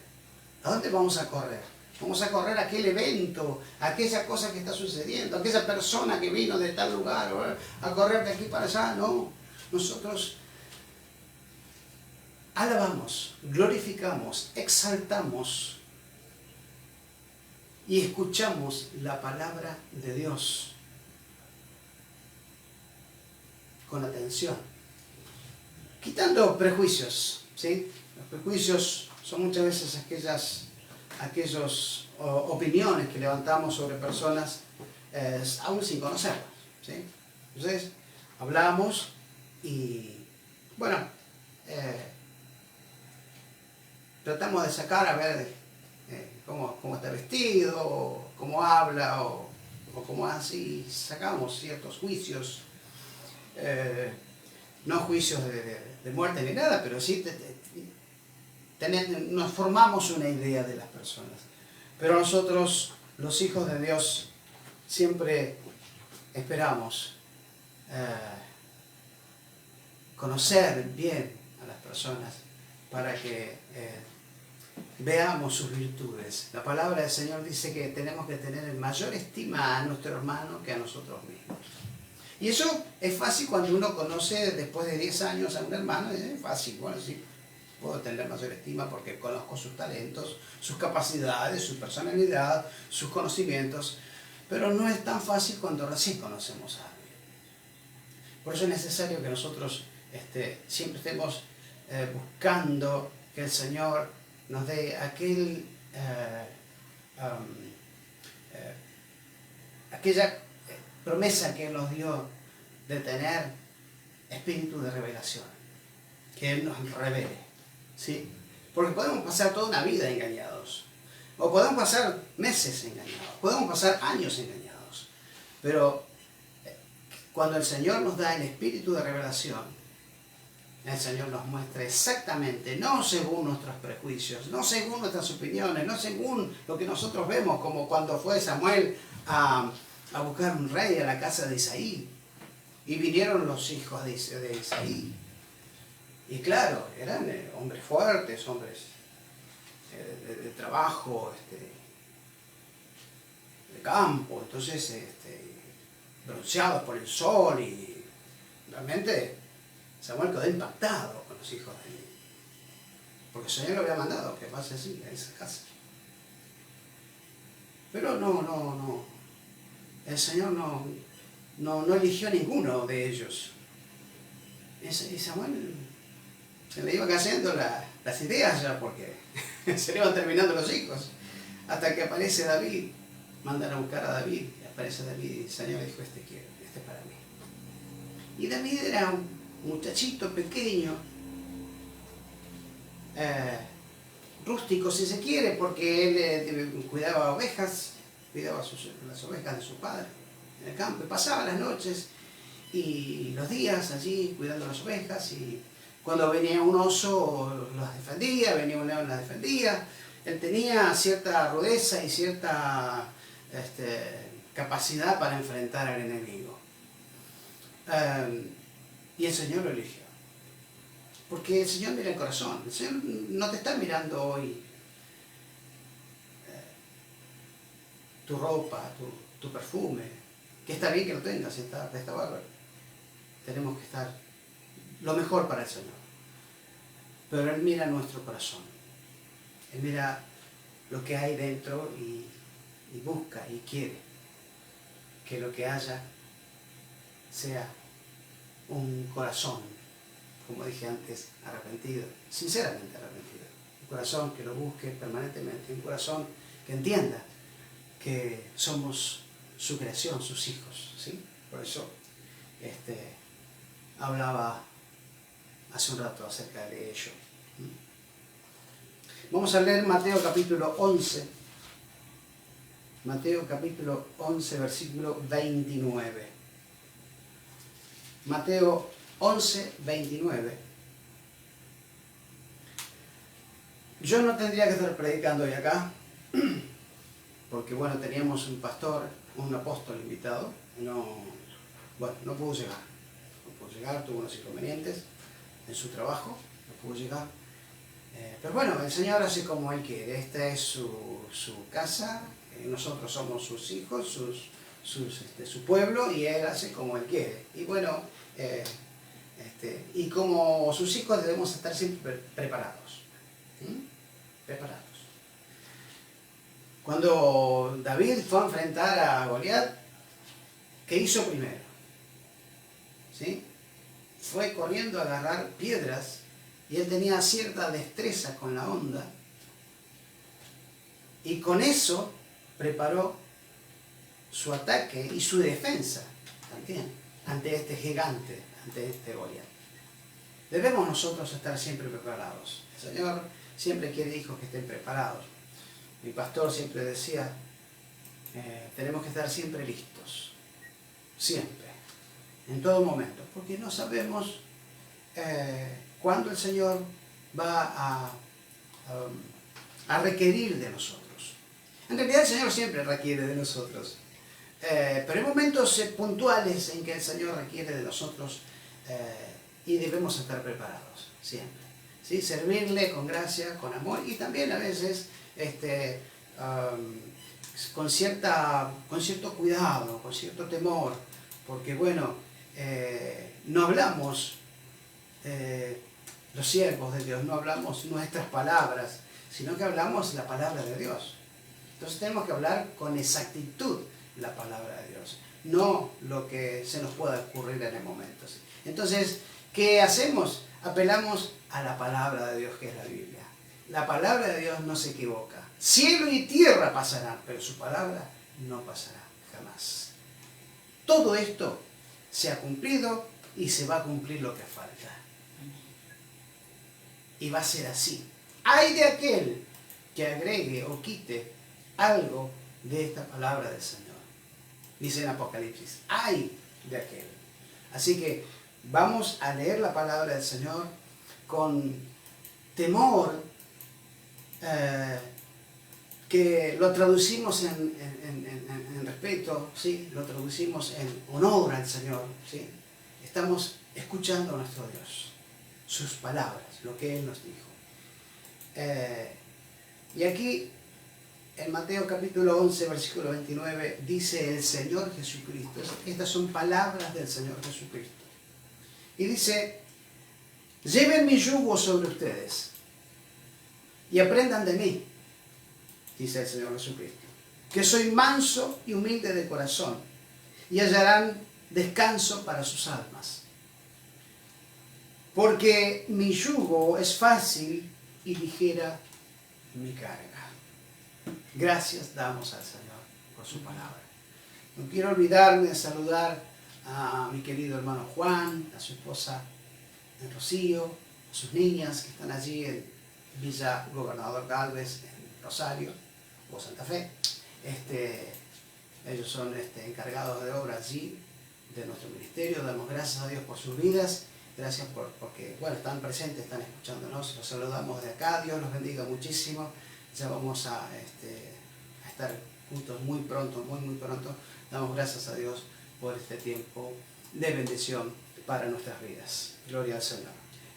¿A dónde vamos a correr? Vamos a correr a aquel evento, a aquella cosa que está sucediendo, a aquella persona que vino de tal lugar, a correr de aquí para allá. No, nosotros alabamos, glorificamos, exaltamos y escuchamos la palabra de Dios con atención, quitando prejuicios, ¿sí? Los prejuicios son muchas veces aquellas opiniones que levantamos sobre personas aún sin conocerlas, ¿sí? Entonces, hablamos y, bueno, tratamos de sacar a ver cómo está vestido, cómo habla o cómo así, sacamos ciertos juicios, no juicios de muerte ni nada, pero sí nos formamos una idea de las personas. Pero nosotros, los hijos de Dios, siempre esperamos conocer bien a las personas para que veamos sus virtudes. La palabra del Señor dice que tenemos que tener en mayor estima a nuestro hermano que a nosotros mismos. Y eso es fácil cuando uno conoce después de 10 años a un hermano, es fácil, bueno, sí, puedo tener mayor estima porque conozco sus talentos, sus capacidades, su personalidad, sus conocimientos, pero no es tan fácil cuando recién conocemos a alguien. Por eso es necesario que nosotros siempre estemos buscando que el Señor nos dé aquella promesa que Él nos dio de tener espíritu de revelación, que Él nos revele, ¿sí? Porque podemos pasar toda una vida engañados, o podemos pasar meses engañados, podemos pasar años engañados, pero cuando el Señor nos da el espíritu de revelación, el Señor nos muestra exactamente, no según nuestros prejuicios, no según nuestras opiniones, no según lo que nosotros vemos, como cuando fue Samuel a buscar un rey a la casa de Isaí, y vinieron los hijos de Isaí. Y claro, eran hombres fuertes, hombres de trabajo, de campo, entonces bronceados por el sol, y realmente Samuel quedó impactado con los hijos de Eli, porque el Señor lo había mandado que pase así a esa casa. Pero no, el Señor no eligió a ninguno de ellos. Y Samuel se le iba cayendo las ideas ya, porque se le iban terminando los hijos, hasta que aparece David. Mandan a buscar a David, y aparece David, y el Señor dijo: este quiero, este es para mí. Y David era un muchachito pequeño, rústico si se quiere, porque él cuidaba ovejas, cuidaba las ovejas de su padre en el campo, y pasaba las noches y los días allí cuidando las ovejas, y cuando venía un oso los defendía, venía un león las defendía. Él tenía cierta rudeza y cierta capacidad para enfrentar al enemigo. Y el Señor lo eligió. Porque el Señor mira el corazón. El Señor no te está mirando hoy tu ropa, tu perfume, que está bien que lo tengas, está bárbaro. Tenemos que estar lo mejor para el Señor. Pero Él mira nuestro corazón. Él mira lo que hay dentro y busca y quiere que lo que haya sea un corazón, como dije antes, arrepentido, sinceramente arrepentido. Un corazón que lo busque permanentemente, un corazón que entienda que somos su creación, sus hijos, ¿sí? Por eso hablaba hace un rato acerca de ello. Vamos a leer Mateo capítulo 11. Mateo capítulo 11, versículo 29. Mateo 11, 29. Yo no tendría que estar predicando hoy acá, porque bueno, teníamos un pastor, un apóstol invitado, no pudo llegar. No pudo llegar, tuvo unos inconvenientes en su trabajo, no pudo llegar. Pero bueno, el Señor hace como Él quiere. Esta es su casa, nosotros somos sus hijos, su pueblo, y Él hace como Él quiere. Y bueno, y como sus hijos debemos estar siempre preparados. ¿Sí? Preparados. Cuando David fue a enfrentar a Goliat, ¿qué hizo primero? ¿Sí? Fue corriendo a agarrar piedras, y él tenía cierta destreza con la honda, y con eso preparó su ataque y su defensa también ante este gigante, ante este Goliat. Debemos nosotros estar siempre preparados. El Señor siempre quiere hijos que estén preparados. Mi pastor siempre decía, tenemos que estar siempre listos, siempre, en todo momento, porque no sabemos cuándo el Señor va a requerir de nosotros. En realidad el Señor siempre requiere de nosotros, pero hay momentos puntuales en que el Señor requiere de nosotros y debemos estar preparados, siempre. ¿Sí? Servirle con gracia, con amor, y también a veces con cierto cuidado, con cierto temor, porque bueno, no hablamos los siervos de Dios, no hablamos nuestras palabras, sino que hablamos la palabra de Dios. Entonces tenemos que hablar con exactitud la palabra de Dios, no lo que se nos pueda ocurrir en el momento. Entonces, ¿qué hacemos? Apelamos a la palabra de Dios, que es la Biblia. La palabra de Dios no se equivoca. Cielo y tierra pasarán, pero su palabra no pasará jamás. todo esto se ha cumplido y se va a cumplir lo que falta. Y va a ser así. Hay de aquel que agregue o quite algo de esta palabra del Señor. Dice en Apocalipsis, hay de aquel. Así que vamos a leer la palabra del Señor con temor, que lo traducimos en respeto, ¿sí? Lo traducimos en honor al Señor, ¿sí? Estamos escuchando a nuestro Dios, sus palabras, lo que Él nos dijo. Y aquí, en Mateo capítulo 11, versículo 29, dice el Señor Jesucristo. Estas son palabras del Señor Jesucristo. Y dice, lleven mi yugo sobre ustedes y aprendan de mí, dice el Señor Jesucristo, que soy manso y humilde de corazón, y hallarán descanso para sus almas. Porque mi yugo es fácil y ligera mi carga. Gracias damos al Señor por su palabra. No quiero olvidarme de saludar a mi querido hermano Juan, a su esposa Rocío, a sus niñas que están allí en Villa Gobernador Galvez, en Rosario o Santa Fe. Ellos son encargados de obra allí de nuestro ministerio. Damos gracias a Dios por sus vidas. Gracias porque bueno, están presentes, están escuchándonos. Los saludamos de acá. Dios los bendiga muchísimo. Ya vamos a estar juntos muy pronto, muy pronto. Damos gracias a Dios por este tiempo de bendición para nuestras vidas. Gloria al Señor.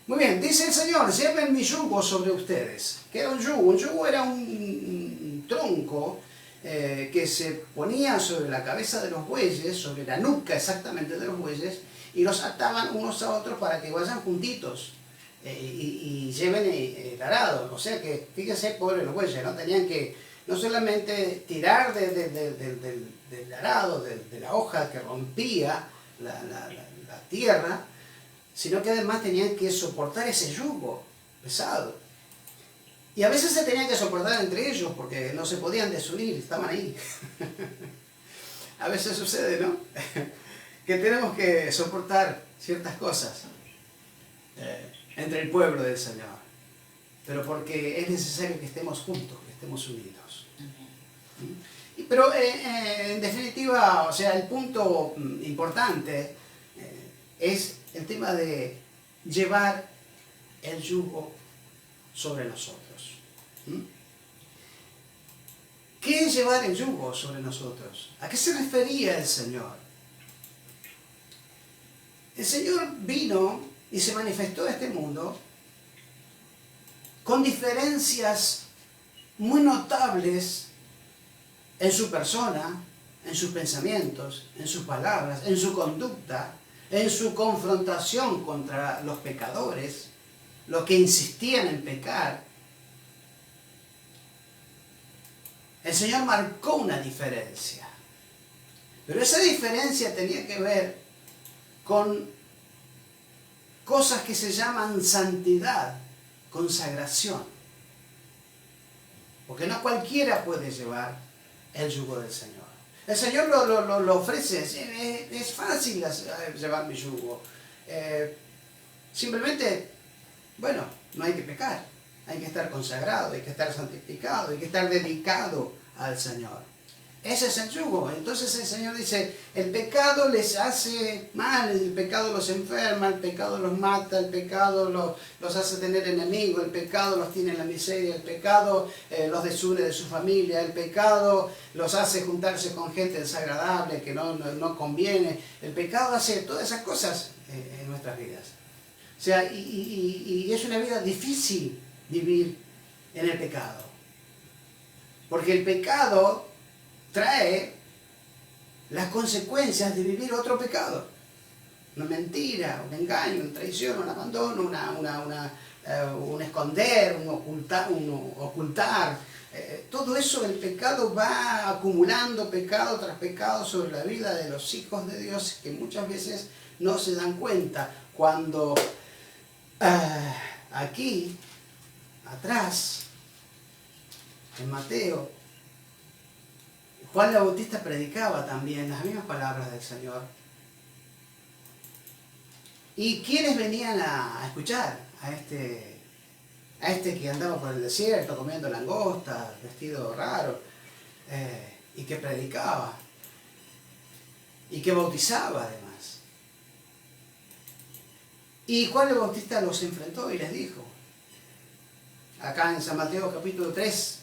Muy bien, dice el Señor, lleven mi yugo sobre ustedes. ¿Qué era un yugo? Un yugo era un tronco que se ponía sobre la cabeza de los bueyes, sobre la nuca exactamente de los bueyes, y los ataban unos a otros para que vayan juntitos y lleven el arado. O sea que, fíjense, pobres los bueyes, ¿no? Tenían que no solamente tirar del arado, de la hoja que rompía la tierra, sino que además tenían que soportar ese yugo pesado. Y a veces se tenían que soportar entre ellos porque no se podían desunir, estaban ahí. A veces sucede, ¿no? Que tenemos que soportar ciertas cosas entre el pueblo del Señor, pero porque es necesario que estemos juntos, que estemos unidos. Pero en definitiva, o sea, el punto importante es el tema de llevar el yugo sobre nosotros. ¿Qué es llevar el yugo sobre nosotros? ¿A qué se refería el Señor? El Señor vino y se manifestó a este mundo con diferencias muy notables en su persona, en sus pensamientos, en sus palabras, en su conducta, en su confrontación contra los pecadores, los que insistían en pecar. El Señor marcó una diferencia, pero esa diferencia tenía que ver con cosas que se llaman santidad, consagración. Porque no cualquiera puede llevar el yugo del Señor. El Señor lo ofrece, es fácil llevar mi yugo. Simplemente, bueno, no hay que pecar, hay que estar consagrado, hay que estar santificado, hay que estar dedicado al Señor. Ese es el yugo. Entonces el Señor dice, el pecado les hace mal, el pecado los enferma, el pecado los mata, el pecado los hace tener enemigos, el pecado los tiene en la miseria, el pecado los desune de su familia, el pecado los hace juntarse con gente desagradable que no conviene. El pecado hace todas esas cosas en nuestras vidas. O sea, y es una vida difícil vivir en el pecado. Porque el pecado trae las consecuencias de vivir otro pecado. Una mentira, un engaño, una traición, un abandono, un esconder, un ocultar. Todo eso, el pecado va acumulando pecado tras pecado sobre la vida de los hijos de Dios, que muchas veces no se dan cuenta cuando aquí, atrás, en Mateo, Juan el Bautista predicaba también las mismas palabras del Señor. ¿Y quiénes venían a escuchar a este que andaba por el desierto comiendo langostas, vestido raro, y que predicaba y que bautizaba además? Y Juan el Bautista los enfrentó y les dijo, acá en San Mateo capítulo 3,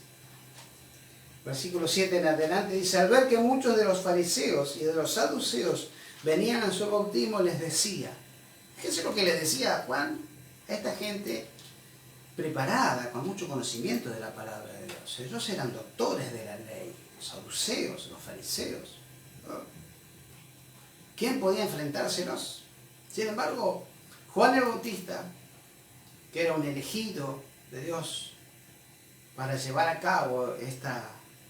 versículo 7 en adelante, dice: al ver que muchos de los fariseos y de los saduceos venían a su bautismo, les decía. ¿Qué es lo que le decía a Juan? A esta gente preparada, con mucho conocimiento de la palabra de Dios. Ellos eran doctores de la ley, los saduceos, los fariseos, ¿no? ¿Quién podía enfrentárselos? Sin embargo, Juan el Bautista, que era un elegido de Dios para llevar a cabo esta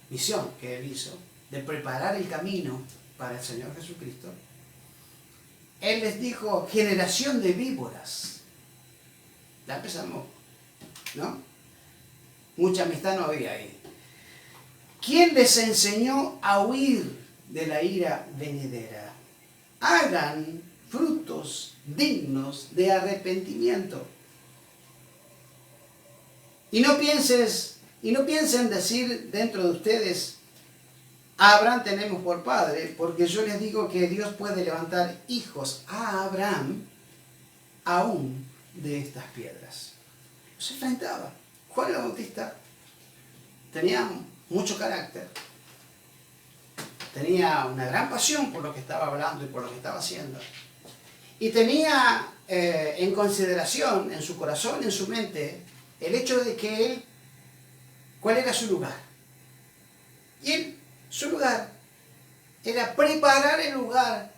misión que él hizo, de preparar el camino para el Señor Jesucristo, él les dijo: generación de víboras. Ya empezamos, ¿no? Mucha amistad no había ahí. ¿Quién les enseñó a huir de la ira venidera? Hagan frutos dignos de arrepentimiento. Y no piensen decir dentro de ustedes: a Abraham tenemos por padre, porque yo les digo que Dios puede levantar hijos a Abraham aún de estas piedras. Se enfrentaba. Juan el Bautista tenía mucho carácter, tenía una gran pasión por lo que estaba hablando y por lo que estaba haciendo, y tenía en consideración, en su corazón, en su mente, el hecho de que él, ¿cuál era su lugar? Y su lugar era preparar el lugar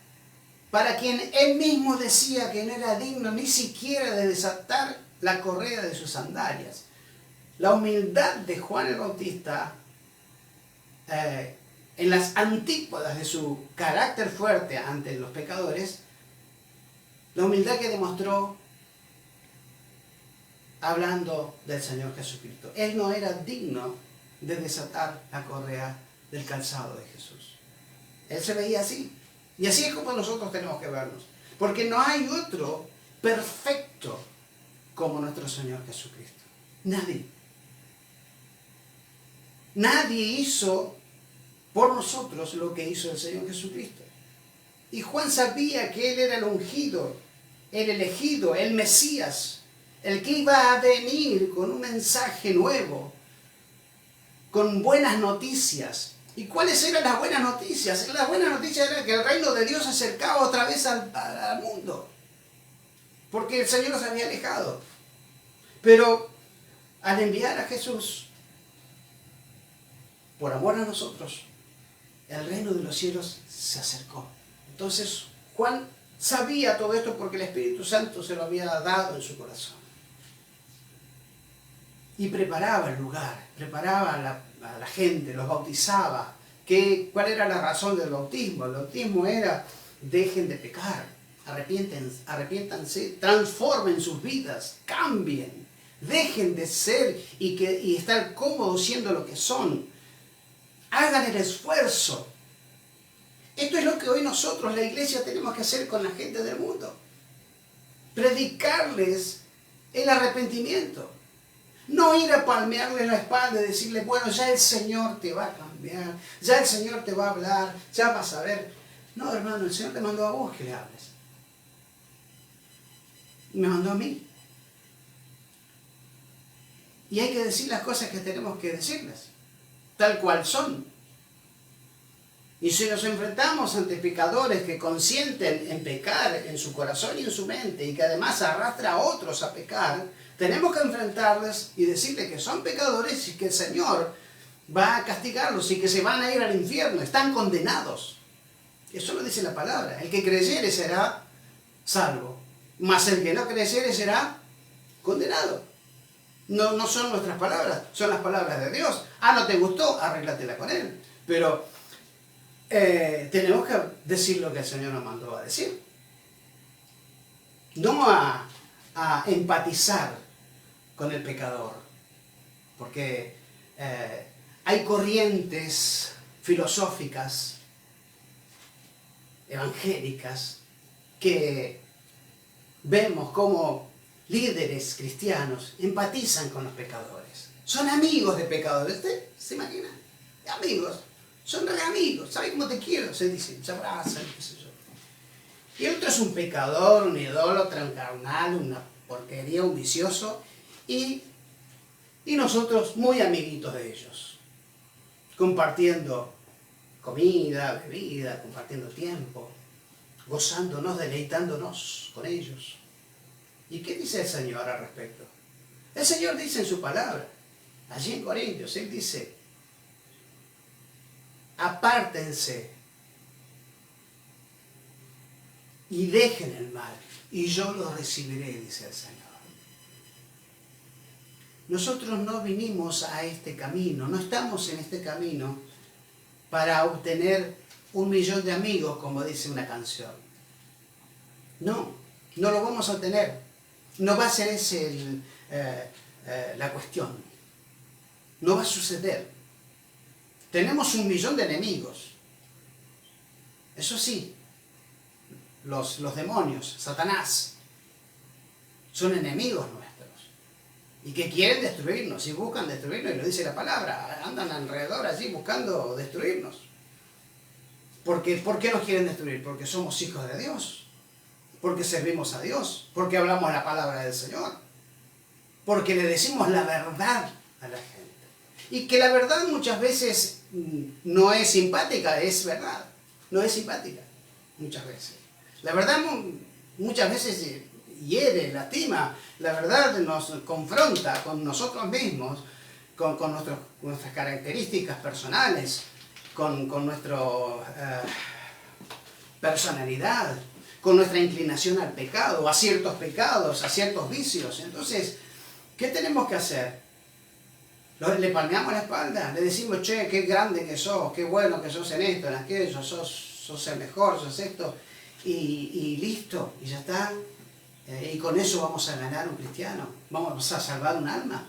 para quien él mismo decía que no era digno ni siquiera de desatar la correa de sus sandalias. La humildad de Juan el Bautista, en las antípodas de su carácter fuerte ante los pecadores, la humildad que demostró hablando del Señor Jesucristo. Él no era digno de desatar la correa del calzado de Jesús. Él se veía así. Y así es como nosotros tenemos que vernos. Porque no hay otro perfecto como nuestro Señor Jesucristo. Nadie. Nadie hizo por nosotros lo que hizo el Señor Jesucristo. Y Juan sabía que Él era el ungido, el elegido, el Mesías, el que iba a venir con un mensaje nuevo, con buenas noticias. ¿Y cuáles eran las buenas noticias? Las buenas noticias eran que el reino de Dios se acercaba otra vez al mundo, porque el Señor nos había alejado. Pero al enviar a Jesús, por amor a nosotros, el reino de los cielos se acercó. Entonces Juan sabía todo esto porque el Espíritu Santo se lo había dado en su corazón. Y preparaba el lugar, preparaba a la gente, los bautizaba. ¿Cuál era la razón del bautismo? El bautismo era: dejen de pecar, arrepiéntanse, transformen sus vidas, cambien, dejen de ser y estar cómodos siendo lo que son. Hagan el esfuerzo. Esto es lo que hoy nosotros, la iglesia, tenemos que hacer con la gente del mundo. Predicarles el arrepentimiento. No ir a palmearles la espalda y decirles: bueno, ya el Señor te va a cambiar, ya el Señor te va a hablar, ya vas a ver. No, hermano, el Señor te mandó a vos que le hables. Y me mandó a mí. Y hay que decir las cosas que tenemos que decirles, tal cual son. Y si nos enfrentamos ante pecadores que consienten en pecar en su corazón y en su mente, y que además arrastra a otros a pecar, tenemos que enfrentarles y decirles que son pecadores y que el Señor va a castigarlos y que se van a ir al infierno, están condenados. Eso lo dice la palabra. El que creyere será salvo, mas el que no creyere será condenado. No son nuestras palabras, son las palabras de Dios. ¿No te gustó? Arréglatela con Él. Pero tenemos que decir lo que el Señor nos mandó a decir. No a empatizar con el pecador. Porque hay corrientes filosóficas, evangélicas, que vemos como líderes cristianos empatizan con los pecadores. Son amigos de pecadores. ¿Usted se imagina? Amigos. Son re amigos. ¿Sabe cómo te quiero? Se dicen, se abrazan, qué sé yo. Y el otro es un pecador, un idólatra, un carnal, una porquería, un vicioso. Y nosotros muy amiguitos de ellos. Compartiendo comida, bebida, compartiendo tiempo, gozándonos, deleitándonos con ellos. ¿Y qué dice el Señor al respecto? El Señor dice en su palabra, allí en Corintios, Él dice, apártense y dejen el mal, y yo los recibiré, dice el Señor. Nosotros no vinimos a este camino, no estamos en este camino para obtener 1 millón de amigos, como dice una canción. No, no lo vamos a obtener. No va a ser esa la cuestión. No va a suceder. Tenemos 1 millón de enemigos. Eso sí, los demonios, Satanás, son enemigos nuestros. Y que quieren destruirnos, y buscan destruirnos, y lo dice la palabra, andan alrededor allí buscando destruirnos. ¿Por qué nos quieren destruir? Porque somos hijos de Dios, porque servimos a Dios, porque hablamos la palabra del Señor, porque le decimos la verdad a la gente. Y que la verdad muchas veces no es simpática, es verdad, no es simpática, muchas veces. La verdad muchas veces hiere, lastima, la verdad nos confronta con nosotros mismos, con nuestras características personales, con nuestra personalidad, con nuestra inclinación al pecado, a ciertos pecados, a ciertos vicios. Entonces, ¿qué tenemos que hacer? Le palmeamos la espalda, le decimos, che, qué grande que sos, qué bueno que sos en esto, en aquello, sos el mejor, sos esto, y listo, y ya está. Y con eso vamos a ganar un cristiano, vamos a salvar un alma.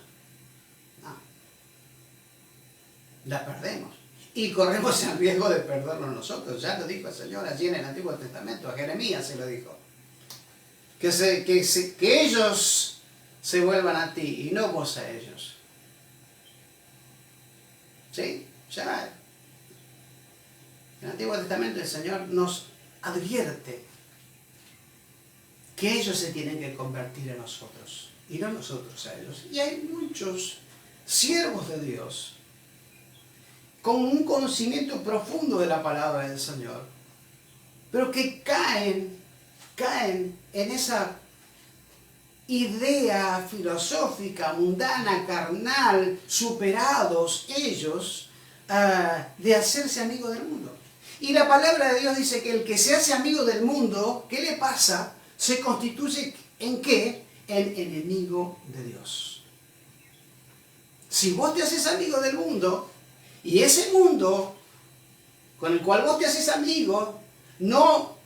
No. La perdemos. Y corremos el riesgo de perdernos nosotros. Ya lo dijo el Señor allí en el Antiguo Testamento, a Jeremías se lo dijo. Que ellos se vuelvan a ti y no vos a ellos. ¿Sí? Ya. En el Antiguo Testamento el Señor nos advierte que ellos se tienen que convertir en nosotros y no nosotros a ellos. Y hay muchos siervos de Dios con un conocimiento profundo de la palabra del Señor, pero que caen en esa idea filosófica, mundana, carnal, superados ellos, de hacerse amigo del mundo. Y la palabra de Dios dice que el que se hace amigo del mundo, ¿qué le pasa? Se constituye ¿en qué? En enemigo de Dios. Si vos te haces amigo del mundo, y ese mundo con el cual vos te haces amigo no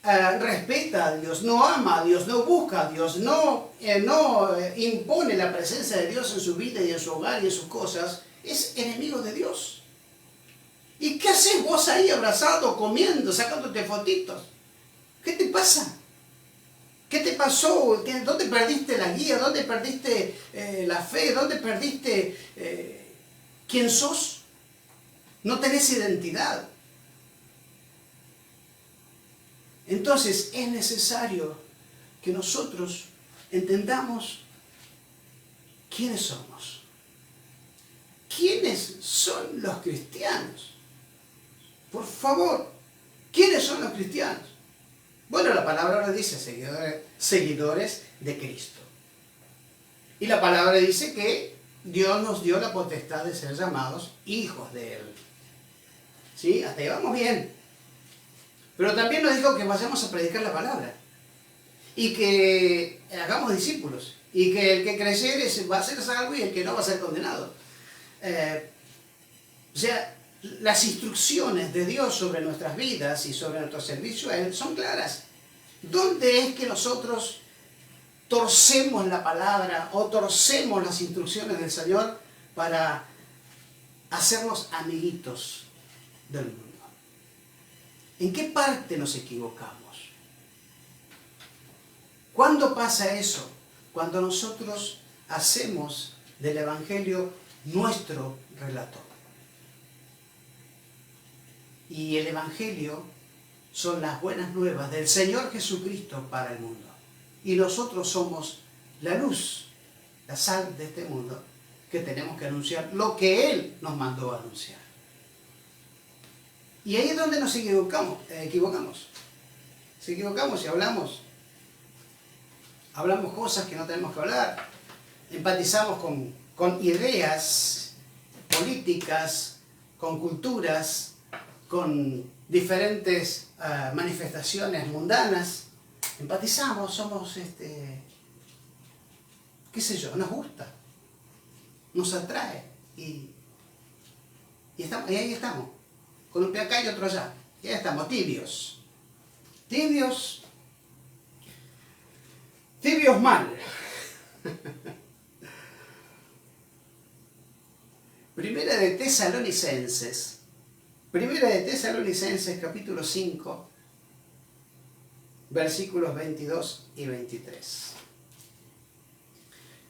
respeta a Dios, no ama a Dios, no busca a Dios, no impone la presencia de Dios en su vida y en su hogar y en sus cosas, es enemigo de Dios. ¿Y qué haces vos ahí abrazado, comiendo, sacándote fotitos? ¿Qué te pasa? ¿Qué te pasó? ¿Dónde perdiste la guía? ¿Dónde perdiste la fe? ¿Dónde perdiste quién sos? No tenés identidad. Entonces es necesario que nosotros entendamos quiénes somos. ¿Quiénes son los cristianos? Por favor, ¿quiénes son los cristianos? Bueno, la palabra ahora dice seguidores de Cristo. Y la palabra dice que Dios nos dio la potestad de ser llamados hijos de Él. ¿Sí? Hasta ahí vamos bien. Pero también nos dijo que vayamos a predicar la palabra. Y que hagamos discípulos. Y que el que creyere va a ser salvo y el que no va a ser condenado. O sea, las instrucciones de Dios sobre nuestras vidas y sobre nuestro servicio a Él son claras. ¿Dónde es que nosotros torcemos la palabra o torcemos las instrucciones del Señor para hacernos amiguitos del mundo. ¿En qué parte nos equivocamos? ¿Cuándo pasa eso? Cuando nosotros hacemos del Evangelio nuestro relato. Y el Evangelio son las buenas nuevas del Señor Jesucristo para el mundo. Y nosotros somos la luz, la sal de este mundo, que tenemos que anunciar lo que Él nos mandó a anunciar. Y ahí es donde nos equivocamos. Si equivocamos y hablamos cosas que no tenemos que hablar, empatizamos con ideas políticas, con culturas, con diferentes manifestaciones mundanas, empatizamos, somos, qué sé yo, nos gusta, nos atrae y ahí estamos, con un pie acá y otro allá, y ahí estamos, tibios mal. Primera de Tesalonicenses capítulo 5, versículos 22 y 23.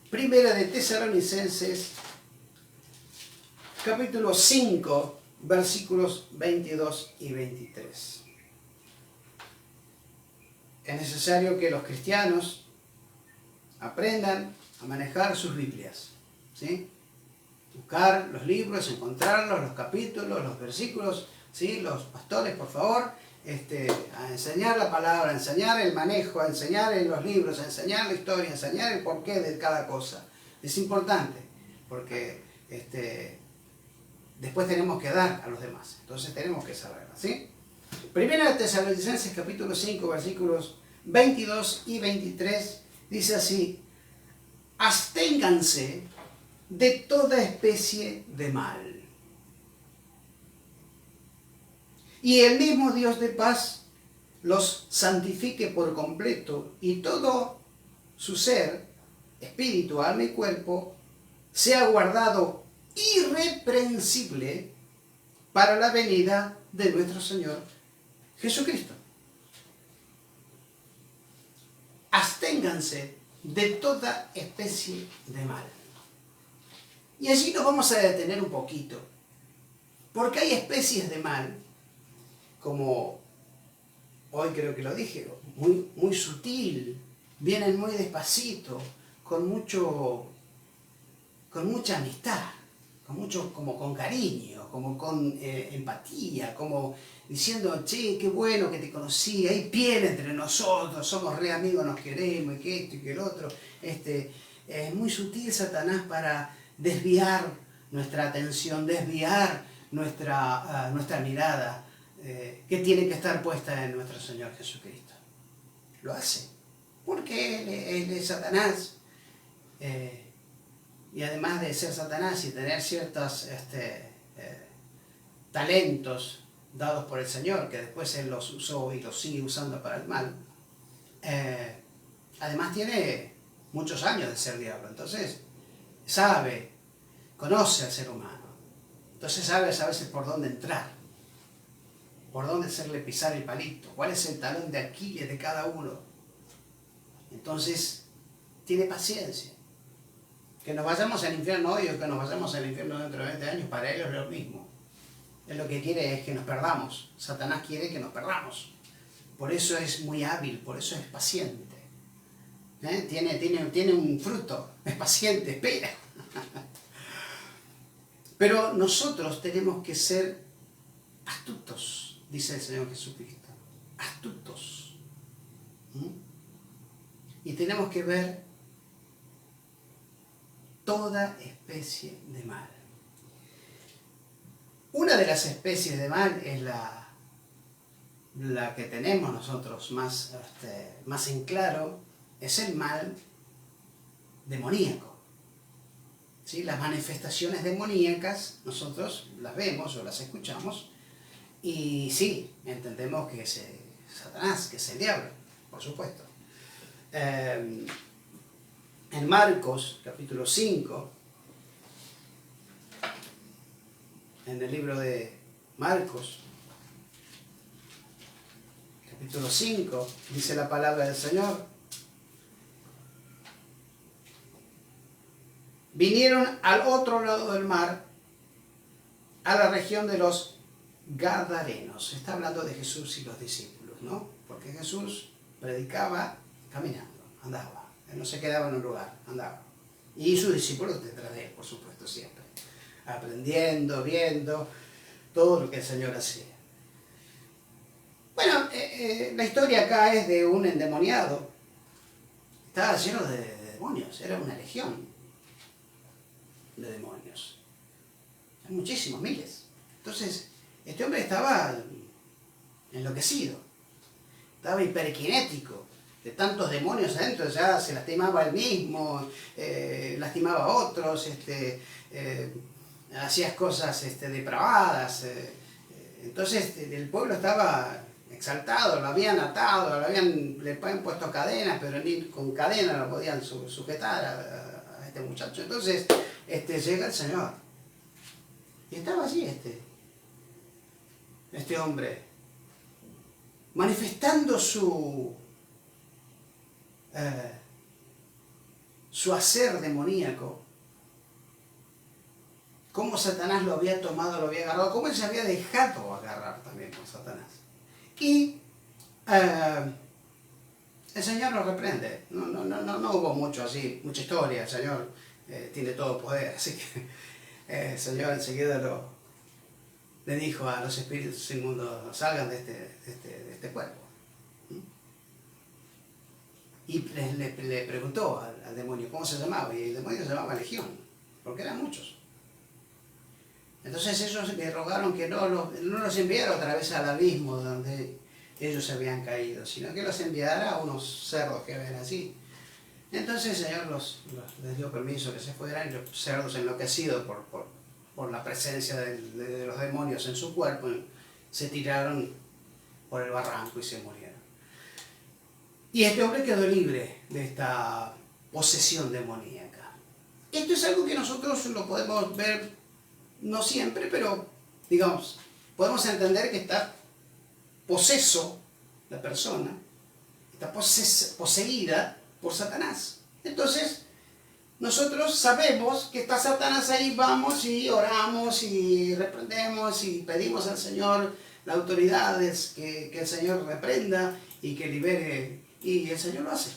Primera de Tesalonicenses capítulo 5, versículos 22 y 23. Es necesario que los cristianos aprendan a manejar sus Biblias, ¿sí? Buscar los libros, encontrarlos, los capítulos, los versículos, ¿sí? Los pastores, por favor, a enseñar la palabra, a enseñar el manejo, a enseñar en los libros, a enseñar la historia, a enseñar el porqué de cada cosa. Es importante, porque después tenemos que dar a los demás, entonces tenemos que saberlo, ¿sí? Primera de Tesalonicenses capítulo 5, versículos 22 y 23, dice así: absténganse de toda especie de mal. Y el mismo Dios de paz los santifique por completo, y todo su ser, espíritu, alma y cuerpo, sea guardado irreprensible para la venida de nuestro Señor Jesucristo. Absténganse de toda especie de mal. Y allí nos vamos a detener un poquito, porque hay especies de mal, como hoy creo que lo dije, muy, muy sutil, vienen muy despacito, con mucha amistad, como con cariño, como con empatía, como diciendo, che, qué bueno que te conocí, hay piel entre nosotros, somos re amigos, nos queremos, y que esto y que el otro. Es muy sutil Satanás para desviar nuestra atención, desviar nuestra mirada, que tiene que estar puesta en nuestro Señor Jesucristo. Lo hace, porque Él es Satanás, y además de ser Satanás y tener ciertos talentos dados por el Señor, que después Él los usó y los sigue usando para el mal, además tiene muchos años de ser diablo, entonces conoce al ser humano, entonces sabe a veces por dónde entrar, por dónde hacerle pisar el palito, cuál es el talón de Aquiles de cada uno. Entonces tiene paciencia. Que nos vayamos al infierno hoy o que nos vayamos al infierno dentro de 20 años, para Él es lo mismo. Él lo que quiere es que nos perdamos. Satanás quiere que nos perdamos. Por eso es muy hábil, por eso es paciente. Tiene un fruto, es paciente, espera. Pero nosotros tenemos que ser astutos, dice el Señor Jesucristo. Astutos. Y tenemos que ver toda especie de mal. Una de las especies de mal es la que tenemos nosotros más en claro, es el mal demoníaco. ¿Sí? Las manifestaciones demoníacas nosotros las vemos o las escuchamos y sí, entendemos que es Satanás, que es el diablo, por supuesto. En Marcos, capítulo 5, en el libro de Marcos, capítulo 5, dice la palabra del Señor. Vinieron al otro lado del mar, a la región de los Gadarenos. Está hablando de Jesús y los discípulos, ¿no? Porque Jesús predicaba caminando, andaba. Él no se quedaba en un lugar, andaba. Y sus discípulos detrás de él, por supuesto, siempre. Aprendiendo, viendo todo lo que el Señor hacía. Bueno, la historia acá es de un endemoniado. Estaba lleno de demonios, era una legión de demonios. Muchísimos, miles. Entonces, este hombre estaba enloquecido, estaba hiperkinético, de tantos demonios adentro, ya se lastimaba él mismo, lastimaba a otros, hacía cosas depravadas. Entonces el pueblo estaba exaltado, lo habían atado, le habían puesto cadenas, pero ni con cadenas lo podían sujetar a este muchacho. Entonces llega el Señor. Y estaba allí este hombre, manifestando su hacer demoníaco, cómo Satanás lo había tomado, lo había agarrado, cómo él se había dejado agarrar también por Satanás. Y el Señor lo reprende. No hubo mucha historia. El Señor tiene todo poder, así que el Señor enseguida le dijo a los espíritus inmundos: salgan de este cuerpo. Y le preguntó al demonio cómo se llamaba, y el demonio se llamaba Legión, porque eran muchos. Entonces ellos le rogaron que no los enviara otra vez al abismo donde ellos habían caído, sino que los enviara a unos cerdos que ven allí. Entonces el Señor les dio permiso que se fueran, y los cerdos, enloquecidos por la presencia de los demonios en su cuerpo, se tiraron por el barranco y se murieron. Y este hombre quedó libre de esta posesión demoníaca. Esto es algo que nosotros lo podemos ver, no siempre, pero digamos, podemos entender que está poseso la persona, está poseída por Satanás. Entonces, nosotros sabemos que está Satanás ahí, vamos y oramos y reprendemos y pedimos al Señor la autoridad que el Señor reprenda y que libere, y el Señor lo hace.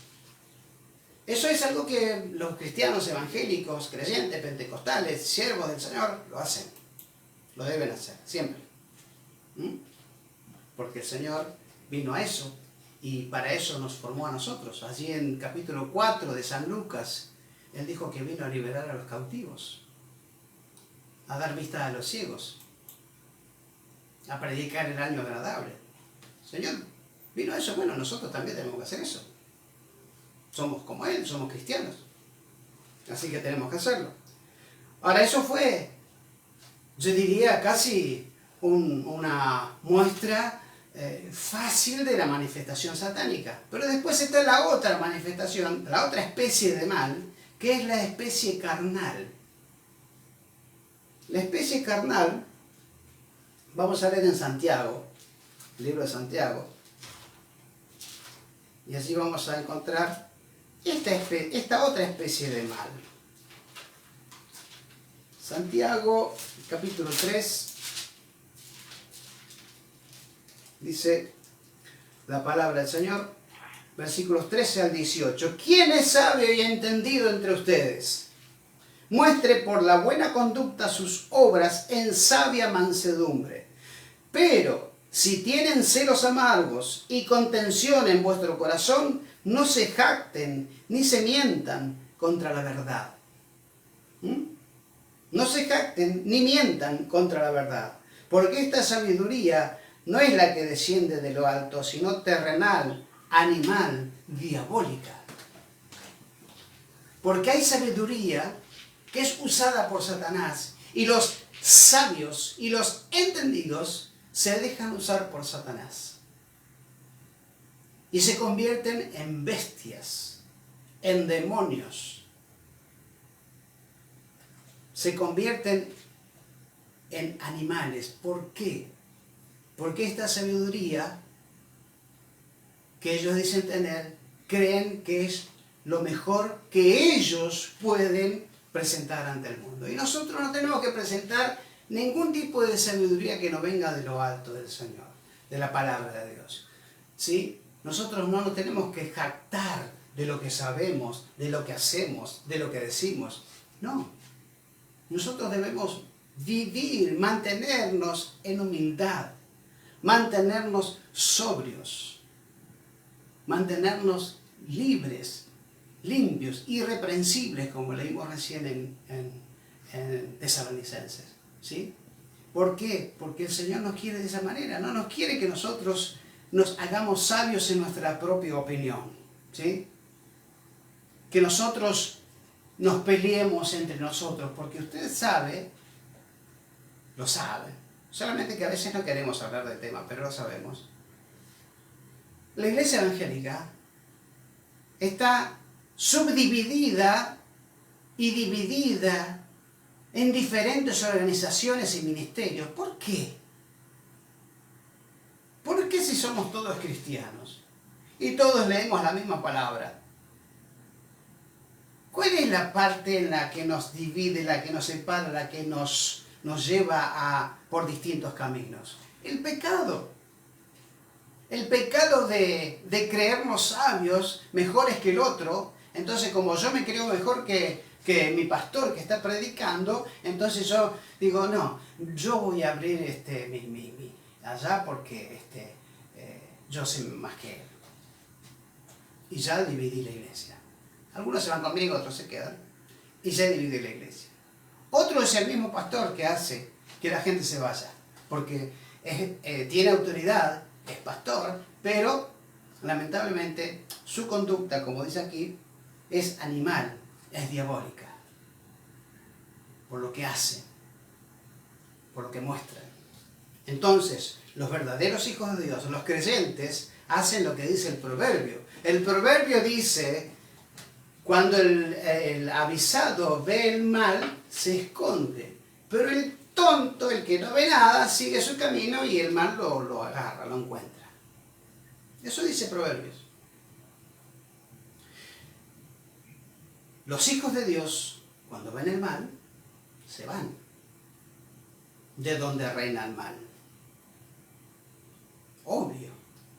Eso es algo que los cristianos evangélicos, creyentes, pentecostales, siervos del Señor lo hacen, lo deben hacer, siempre. Porque el Señor vino a eso, y para eso nos formó a nosotros. Allí en capítulo 4 de San Lucas, Él dijo que vino a liberar a los cautivos, a dar vista a los ciegos, a predicar el año agradable. Señor vino a eso. Bueno, nosotros también tenemos que hacer eso. Somos como Él, somos cristianos. Así que tenemos que hacerlo. Ahora, eso fue, yo diría, casi una muestra fácil de la manifestación satánica. Pero después está la otra manifestación, la otra especie de mal, que es la especie carnal. La especie carnal, vamos a leer en Santiago, el libro de Santiago, y allí vamos a encontrar esta otra especie de mal. Santiago, capítulo 3, dice la palabra del Señor, versículos 13 al 18. ¿Quién es sabio y entendido entre ustedes? Muestre por la buena conducta sus obras en sabia mansedumbre. Pero si tienen celos amargos y contención en vuestro corazón, no se jacten ni se mientan contra la verdad. No se jacten ni mientan contra la verdad, porque esta sabiduría no es la que desciende de lo alto, sino terrenal, animal, diabólica. Porque hay sabiduría que es usada por Satanás, y los sabios y los entendidos se dejan usar por Satanás. Y se convierten en bestias, en demonios. Se convierten en animales. ¿Por qué? Porque esta sabiduría que ellos dicen tener, creen que es lo mejor que ellos pueden presentar ante el mundo. Y nosotros no tenemos que presentar ningún tipo de sabiduría que no venga de lo alto del Señor, de la palabra de Dios. ¿Sí? Nosotros no nos tenemos que jactar de lo que sabemos, de lo que hacemos, de lo que decimos. No. Nosotros debemos vivir, mantenernos en humildad, mantenernos sobrios, mantenernos libres, limpios, irreprensibles, como leímos recién en Tesalonicenses. ¿Sí? ¿Por qué? Porque el Señor nos quiere de esa manera. No nos quiere que nosotros nos hagamos sabios en nuestra propia opinión. ¿Sí? Que nosotros nos peleemos entre nosotros, porque usted sabe, lo sabe, solamente que a veces no queremos hablar del tema, pero lo sabemos. La iglesia evangélica está subdividida y dividida en diferentes organizaciones y ministerios. ¿Por qué? ¿Por qué si somos todos cristianos y todos leemos la misma palabra? ¿Cuál es la parte en la que nos divide, la que nos separa, la que nos lleva por distintos caminos? El pecado. El pecado de creernos sabios, mejores que el otro. Entonces, como yo me creo mejor que mi pastor que está predicando, entonces yo digo, no, yo voy a abrir allá porque yo sé más que él. Y ya dividí la iglesia. Algunos se van conmigo, otros se quedan. Y ya dividí la iglesia. Otro es el mismo pastor que hace que la gente se vaya. Porque tiene autoridad, es pastor, pero lamentablemente su conducta, como dice aquí, es animal, es diabólica. Por lo que hace, por lo que muestra. Entonces, los verdaderos hijos de Dios, los creyentes, hacen lo que dice el proverbio. El proverbio dice, cuando el avisado ve el mal, se esconde. Pero el tonto, el que no ve nada, sigue su camino y el mal lo agarra, lo encuentra. Eso dice Proverbios. Los hijos de Dios, cuando ven el mal, se van de donde reina el mal. Obvio,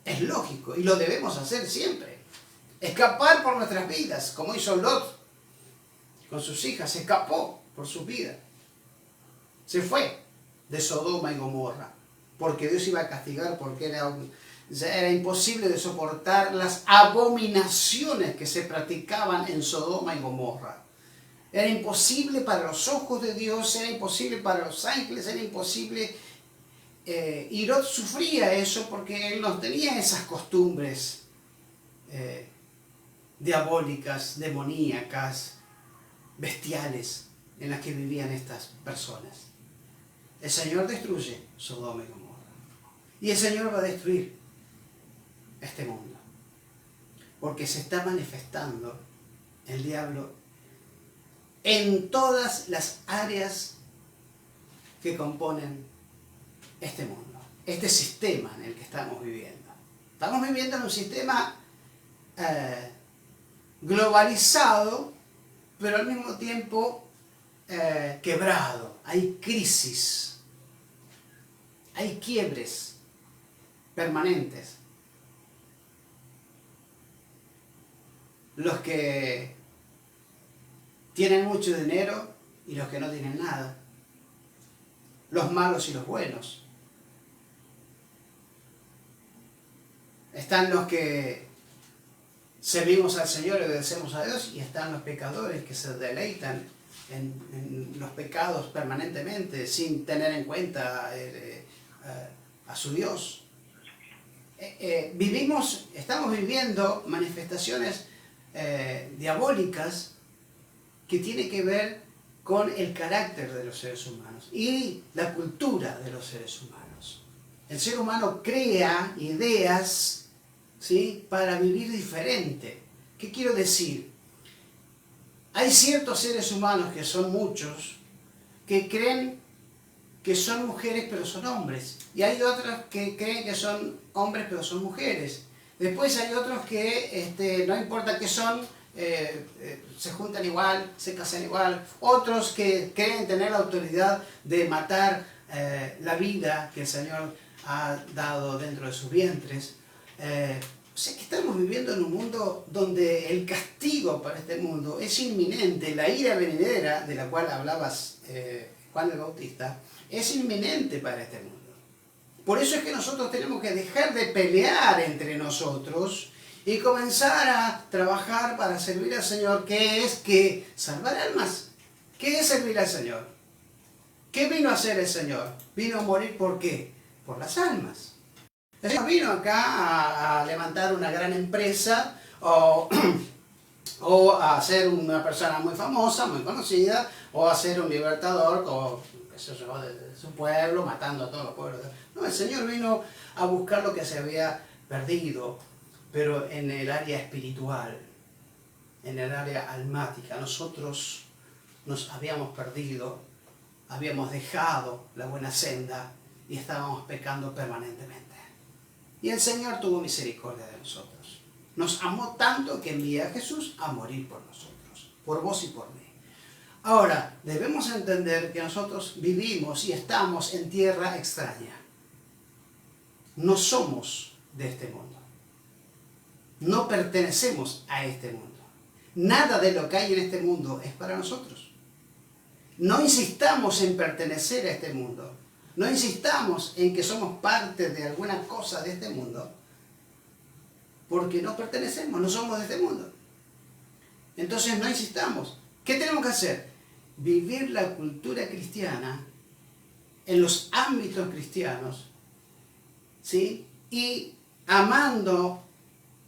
es lógico y lo debemos hacer siempre. Escapar por nuestras vidas, como hizo Lot con sus hijas, se escapó por su vida. Se fue de Sodoma y Gomorra, porque Dios iba a castigar, porque ya era imposible de soportar las abominaciones que se practicaban en Sodoma y Gomorra. Era imposible para los ojos de Dios, era imposible para los ángeles, era imposible. Y Lot sufría eso porque él no tenía esas costumbres diabólicas, demoníacas, bestiales en las que vivían estas personas. El Señor destruye Sodoma y Gomorra. Y el Señor va a destruir este mundo. Porque se está manifestando el diablo en todas las áreas que componen este mundo, este sistema en el que estamos viviendo. Estamos viviendo en un sistema globalizado, pero al mismo tiempo quebrado. Hay crisis, hay quiebres permanentes. Los que tienen mucho dinero y los que no tienen nada. Los malos y los buenos. Están los que servimos al Señor y obedecemos a Dios, y están los pecadores que se deleitan en los pecados permanentemente sin tener en cuenta a su Dios. Estamos viviendo manifestaciones diabólicas que tienen que ver con el carácter de los seres humanos y la cultura de los seres humanos. El ser humano crea ideas, ¿sí?, para vivir diferente. ¿Qué quiero decir? Hay ciertos seres humanos, que son muchos, que creen que son mujeres pero son hombres. Y hay otros que creen que son hombres pero son mujeres. Después hay otros que no importa qué son, se juntan igual, se casan igual. Otros que creen tener la autoridad de matar la vida que el Señor ha dado dentro de sus vientres. O sea que estamos viviendo en un mundo donde el castigo para este mundo es inminente. La ira venidera de la cual hablabas Juan el Bautista es inminente para este mundo. Por eso es que nosotros tenemos que dejar de pelear entre nosotros y comenzar a trabajar para servir al Señor, que es que salvar almas. ¿Qué es servir al Señor? ¿Qué vino a hacer el Señor? Vino a morir ¿por qué? Por las almas. El Señor vino acá a levantar una gran empresa o a ser una persona muy famosa, muy conocida, o a ser un libertador de su pueblo, matando a todos los pueblos. No, el Señor vino a buscar lo que se había perdido, pero en el área espiritual, en el área almática. Nosotros nos habíamos perdido, habíamos dejado la buena senda y estábamos pecando permanentemente. Y el Señor tuvo misericordia de nosotros. Nos amó tanto que envía a Jesús a morir por nosotros, por vos y por mí. Ahora, debemos entender que nosotros vivimos y estamos en tierra extraña. No somos de este mundo. No pertenecemos a este mundo. Nada de lo que hay en este mundo es para nosotros. No insistamos en pertenecer a este mundo. No insistamos en que somos parte de alguna cosa de este mundo, porque no pertenecemos, no somos de este mundo. Entonces no insistamos. ¿Qué tenemos que hacer? Vivir la cultura cristiana en los ámbitos cristianos, ¿sí? Y amando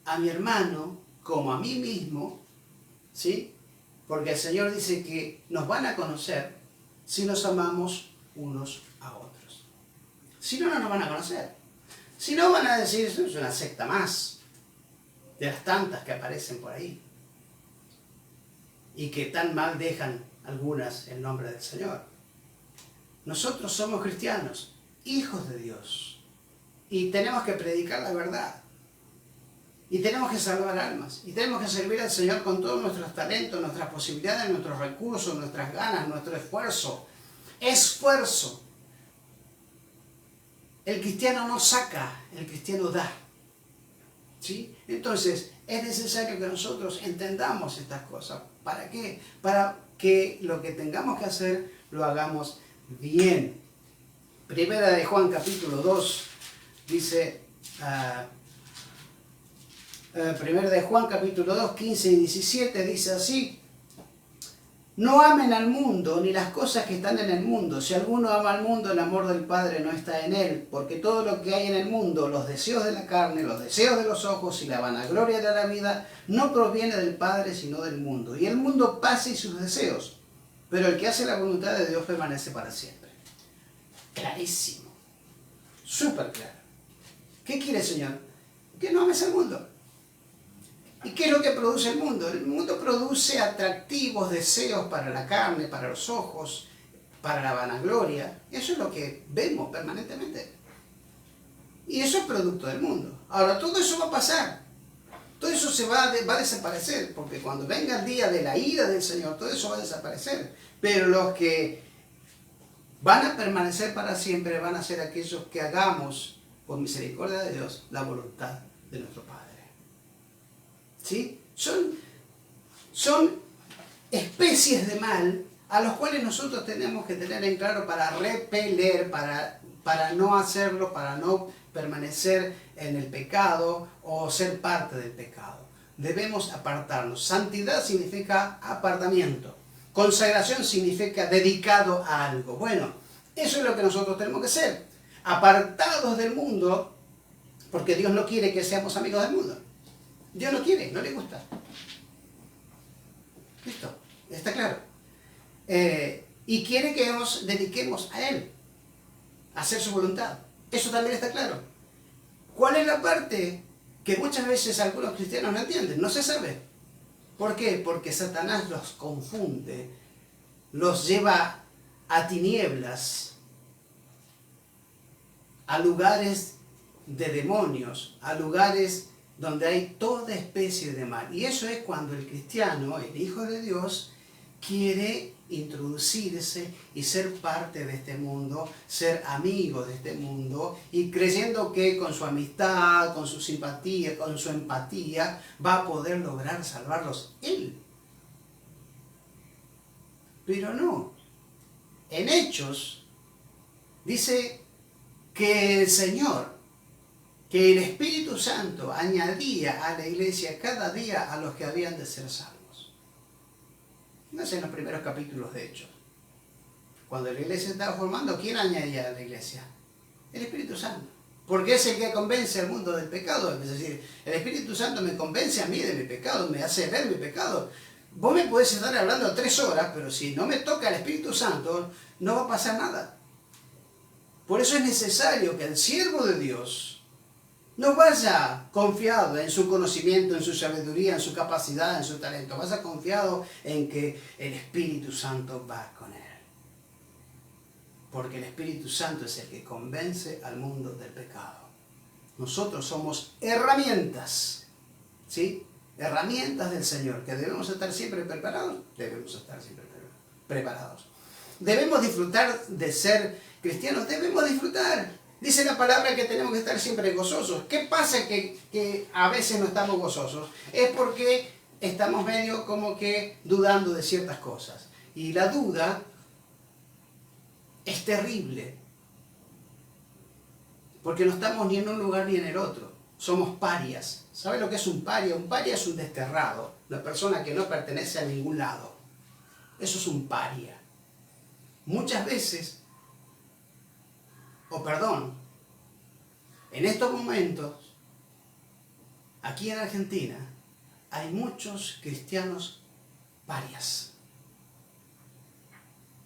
a mi hermano como a mí mismo, ¿sí? Porque el Señor dice que nos van a conocer si nos amamos unos a otros. Si no, no nos van a conocer. Si no, van a decir, eso es una secta más de las tantas que aparecen por ahí y que tan mal dejan algunas el nombre del Señor. Nosotros somos cristianos, hijos de Dios, y tenemos que predicar la verdad, y tenemos que salvar almas, y tenemos que servir al Señor con todos nuestros talentos, nuestras posibilidades, nuestros recursos, nuestras ganas, nuestro esfuerzo. Esfuerzo. El cristiano no saca, el cristiano da. ¿Sí? Entonces, es necesario que nosotros entendamos estas cosas. ¿Para qué? Para que lo que tengamos que hacer lo hagamos bien. Primera de Juan capítulo 2 dice, Primera de Juan capítulo 2, 15 y 17 dice así: no amen al mundo ni las cosas que están en el mundo. Si alguno ama al mundo, el amor del Padre no está en él, porque todo lo que hay en el mundo, los deseos de la carne, los deseos de los ojos y la vanagloria de la vida, no proviene del Padre, sino del mundo. Y el mundo pasa y sus deseos, pero el que hace la voluntad de Dios permanece para siempre. Clarísimo, súper claro. ¿Qué quiere el Señor? Que no ames al mundo. ¿Y qué es lo que produce el mundo? El mundo produce atractivos deseos para la carne, para los ojos, para la vanagloria. Eso es lo que vemos permanentemente. Y eso es producto del mundo. Ahora, todo eso va a pasar. Todo eso se va a desaparecer, porque cuando venga el día de la ira del Señor, todo eso va a desaparecer. Pero los que van a permanecer para siempre van a ser aquellos que hagamos, por misericordia de Dios, la voluntad de nuestro Padre. ¿Sí? Son especies de mal a los cuales nosotros tenemos que tener en claro para repeler, para no hacerlo, para no permanecer en el pecado o ser parte del pecado. Debemos apartarnos. Santidad significa apartamiento. Consagración significa dedicado a algo. Bueno, eso es lo que nosotros tenemos que ser. Apartados del mundo, porque Dios no quiere que seamos amigos del mundo. Dios no quiere, no le gusta. ¿Listo? Está claro. Y quiere que nos dediquemos a Él, a hacer su voluntad. Eso también está claro. ¿Cuál es la parte que muchas veces algunos cristianos no entienden? No se sabe. ¿Por qué? Porque Satanás los confunde, los lleva a tinieblas a lugares de demonios, a lugares donde hay toda especie de mal. Y eso es cuando el cristiano, el Hijo de Dios, quiere introducirse y ser parte de este mundo, ser amigo de este mundo, y creyendo que con su amistad, con su simpatía, con su empatía, va a poder lograr salvarlos él. Pero no. En Hechos dice que el Señor, que el Espíritu Santo añadía a la iglesia cada día a los que habían de ser salvos. No sé, en los primeros capítulos de Hechos. Cuando la iglesia estaba formando, ¿quién añadía a la iglesia? El Espíritu Santo. Porque es el que convence al mundo del pecado. Es decir, el Espíritu Santo me convence a mí de mi pecado, me hace ver mi pecado. Vos me podés estar hablando 3 horas, pero si no me toca el Espíritu Santo, no va a pasar nada. Por eso es necesario que el siervo de Dios no vaya confiado en su conocimiento, en su sabiduría, en su capacidad, en su talento. Vaya confiado en que el Espíritu Santo va con él. Porque el Espíritu Santo es el que convence al mundo del pecado. Nosotros somos herramientas, ¿sí? Herramientas del Señor, que debemos estar siempre preparados. Debemos estar siempre preparados. Debemos disfrutar de ser cristianos, debemos disfrutar. Dice la palabra que tenemos que estar siempre gozosos. ¿Qué pasa que a veces no estamos gozosos? Es porque estamos medio como que dudando de ciertas cosas. Y la duda es terrible. Porque no estamos ni en un lugar ni en el otro. Somos parias. ¿Sabe lo que es un paria? Un paria es un desterrado. Una persona que no pertenece a ningún lado. Eso es un paria. Muchas veces, en estos momentos, aquí en Argentina, hay muchos cristianos parias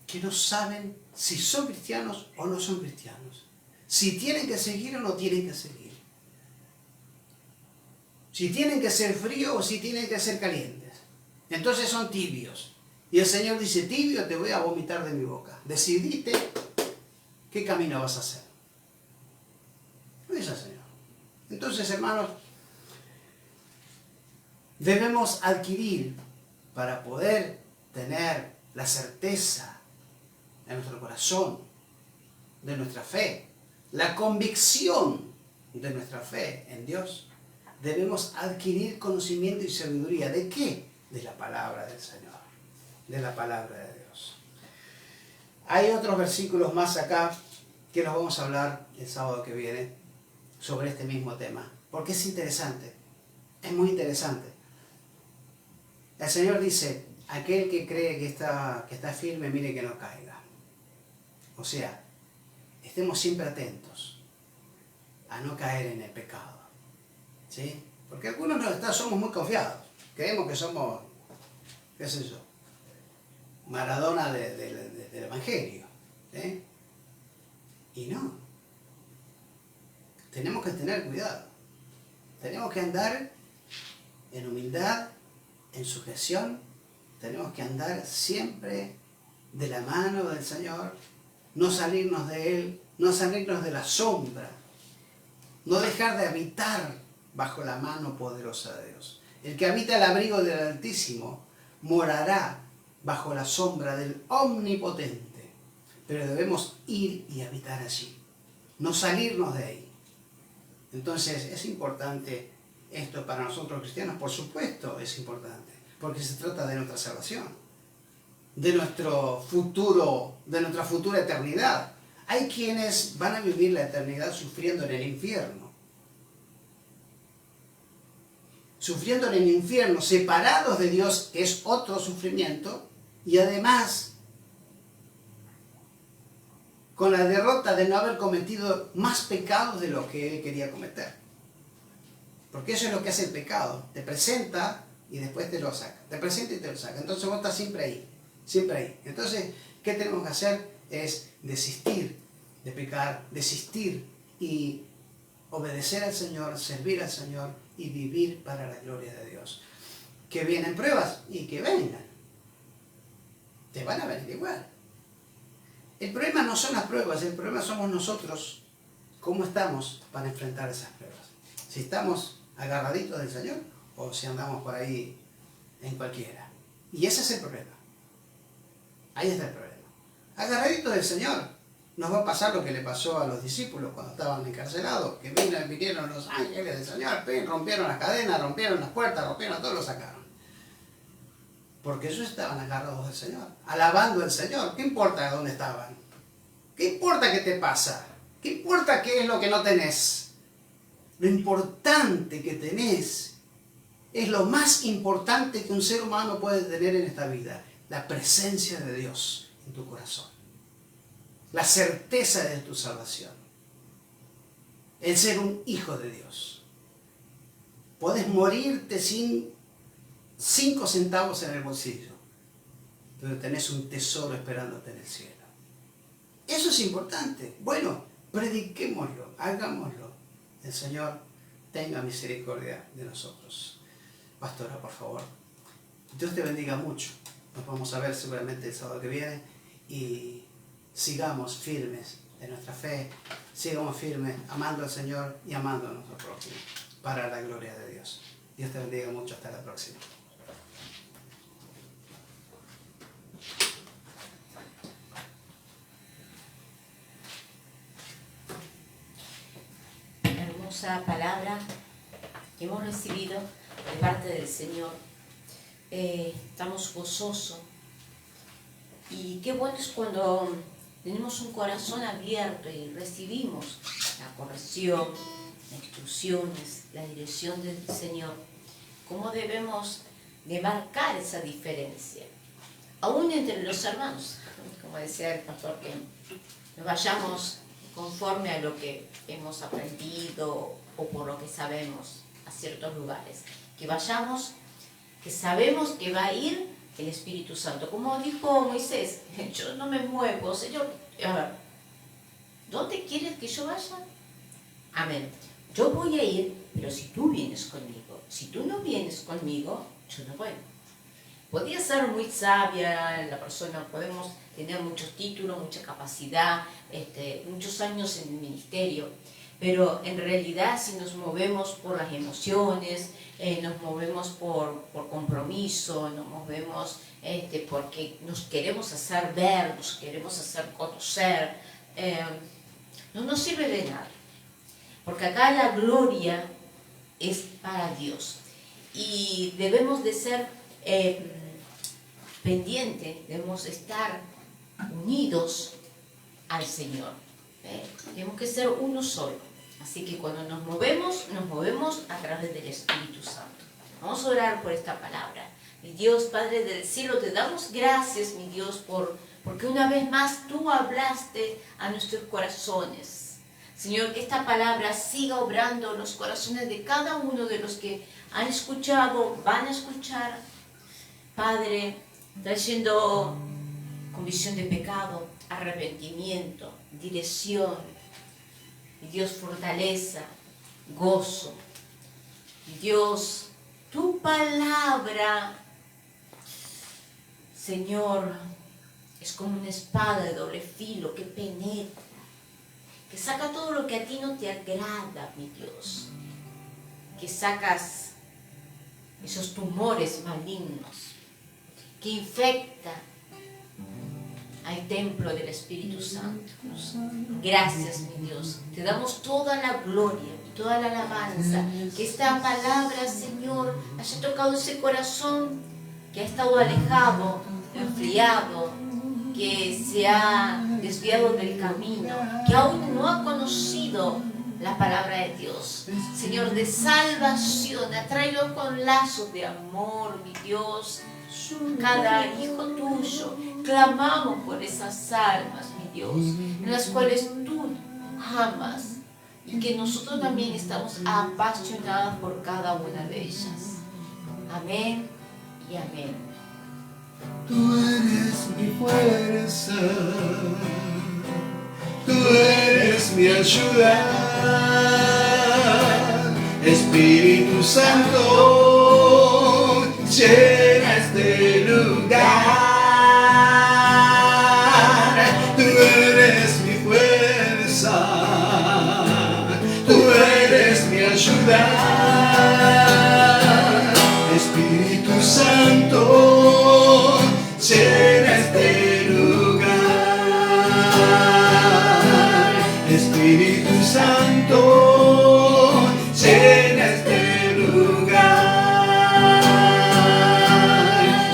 que no saben si son cristianos o no son cristianos, si tienen que seguir o no tienen que seguir, si tienen que ser fríos o si tienen que ser calientes. Entonces son tibios. Y el Señor dice, tibio, te voy a vomitar de mi boca. Decidite qué camino vas a hacer. Dice el Señor. Entonces, hermanos, debemos adquirir, para poder tener la certeza en nuestro corazón de nuestra fe, la convicción de nuestra fe en Dios, debemos adquirir conocimiento y sabiduría. ¿De qué? De la palabra del Señor, de la palabra de Dios. Hay otros versículos más acá que los vamos a hablar el sábado que viene sobre este mismo tema, porque es interesante, es muy interesante. El Señor dice, aquel que cree que está firme, mire que no caiga. O sea, estemos siempre atentos a no caer en el pecado, ¿sí? Porque algunos somos muy confiados, creemos que somos, qué sé yo, Maradona del Evangelio, ¿sí? Y no. Tenemos que tener cuidado. Tenemos que andar en humildad, en sujeción. Tenemos que andar siempre de la mano del Señor, no salirnos de Él, no salirnos de la sombra, no dejar de habitar bajo la mano poderosa de Dios. El que habita el abrigo del Altísimo morará bajo la sombra del Omnipotente, pero debemos ir y habitar allí, no salirnos de ahí. Entonces es importante esto para nosotros cristianos, por supuesto es importante, porque se trata de nuestra salvación, de nuestro futuro, de nuestra futura eternidad. Hay quienes van a vivir la eternidad sufriendo en el infierno. Sufriendo en el infierno, separados de Dios, que es otro sufrimiento, y además con la derrota de no haber cometido más pecados de los que él quería cometer. Porque eso es lo que hace el pecado. Te presenta y después te lo saca. Te presenta y te lo saca. Entonces vos estás siempre ahí. Siempre ahí. Entonces, ¿qué tenemos que hacer? Es desistir de pecar, desistir y obedecer al Señor, servir al Señor y vivir para la gloria de Dios. Que vienen pruebas y que vengan. Te van a venir igual. El problema no son las pruebas, el problema somos nosotros ¿Cómo estamos para enfrentar esas pruebas? Si estamos agarraditos del Señor o si andamos por ahí en cualquiera. Y ese es el problema. Ahí está el problema. Agarraditos del Señor, nos va a pasar lo que le pasó a los discípulos cuando estaban encarcelados, que vinieron los ángeles del Señor, rompieron las cadenas, rompieron las puertas, rompieron todo, lo sacaron. Porque ellos estaban agarrados del Señor, alabando al Señor. ¿Qué importa dónde estaban? ¿Qué importa qué te pasa? ¿Qué importa qué es lo que no tenés? Lo importante que tenés es lo más importante que un ser humano puede tener en esta vida. La presencia de Dios en tu corazón. La certeza de tu salvación. El ser un hijo de Dios. Podés morirte sin 5 centavos en el bolsillo, pero tenés un tesoro esperándote en el cielo. Eso es importante. Bueno, prediquémoslo, hagámoslo. El Señor tenga misericordia de nosotros. Pastora, por favor. Dios te bendiga mucho. Nos vamos a ver seguramente el sábado que viene y sigamos firmes en nuestra fe, sigamos firmes amando al Señor y amando a nuestro prójimo para la gloria de Dios. Dios te bendiga mucho. Hasta la próxima.
Hermosa palabra que hemos recibido de parte del Señor. Estamos gozosos y qué bueno es cuando tenemos un corazón abierto y recibimos la corrección, las instrucciones, la dirección del Señor. Cómo debemos de marcar esa diferencia, aún entre los hermanos, como decía el pastor, que nos vayamos conforme a lo que hemos aprendido o por lo que sabemos a ciertos lugares, que vayamos, que sabemos que va a ir el Espíritu Santo. Como dijo Moisés, yo no me muevo, Señor, a ver, ¿dónde quieres que yo vaya? Amén. Yo voy a ir, pero si tú vienes conmigo. Si tú no vienes conmigo, yo no voy. Podría ser muy sabia la persona, podemos tener muchos títulos, mucha capacidad, muchos años en el ministerio, pero en realidad si nos movemos por las emociones, nos movemos por compromiso, nos movemos porque nos queremos hacer ver, nos queremos hacer conocer, no nos sirve de nada, porque acá la gloria es para Dios y debemos de ser pendientes, debemos estar unidos al Señor. Tenemos que ser uno solo. Así que cuando nos movemos a través del Espíritu Santo. Vamos a orar por esta palabra. Mi Dios, Padre del cielo, te damos gracias, mi Dios, porque una vez más tú hablaste a nuestros corazones. Señor, que esta palabra siga obrando en los corazones de cada uno de los que han escuchado, van a escuchar. Padre, trayendo convicción de pecado, arrepentimiento, dirección, Dios, fortaleza, gozo. Dios, tu palabra, Señor, es como una espada de doble filo que penetra, que saca todo lo que a ti no te agrada, mi Dios, que sacas esos tumores malignos, que infecta al templo del Espíritu Santo. Gracias, mi Dios. Te damos toda la gloria y toda la alabanza. Que esta palabra, Señor, haya tocado ese corazón que ha estado alejado, enfriado, que se ha desviado del camino, que aún no ha conocido la palabra de Dios. Señor, de salvación, atráelo con lazos de amor, mi Dios. Cada hijo tuyo, clamamos por esas almas, mi Dios, en las cuales tú amas y que nosotros también estamos apasionados por cada una de ellas. Amén y amén.
Tú eres mi fuerza, tú eres mi ayuda, Espíritu Santo, llena este lugar. Tú eres mi fuerza, Santo, llena este lugar. Espíritu Santo, llena este lugar.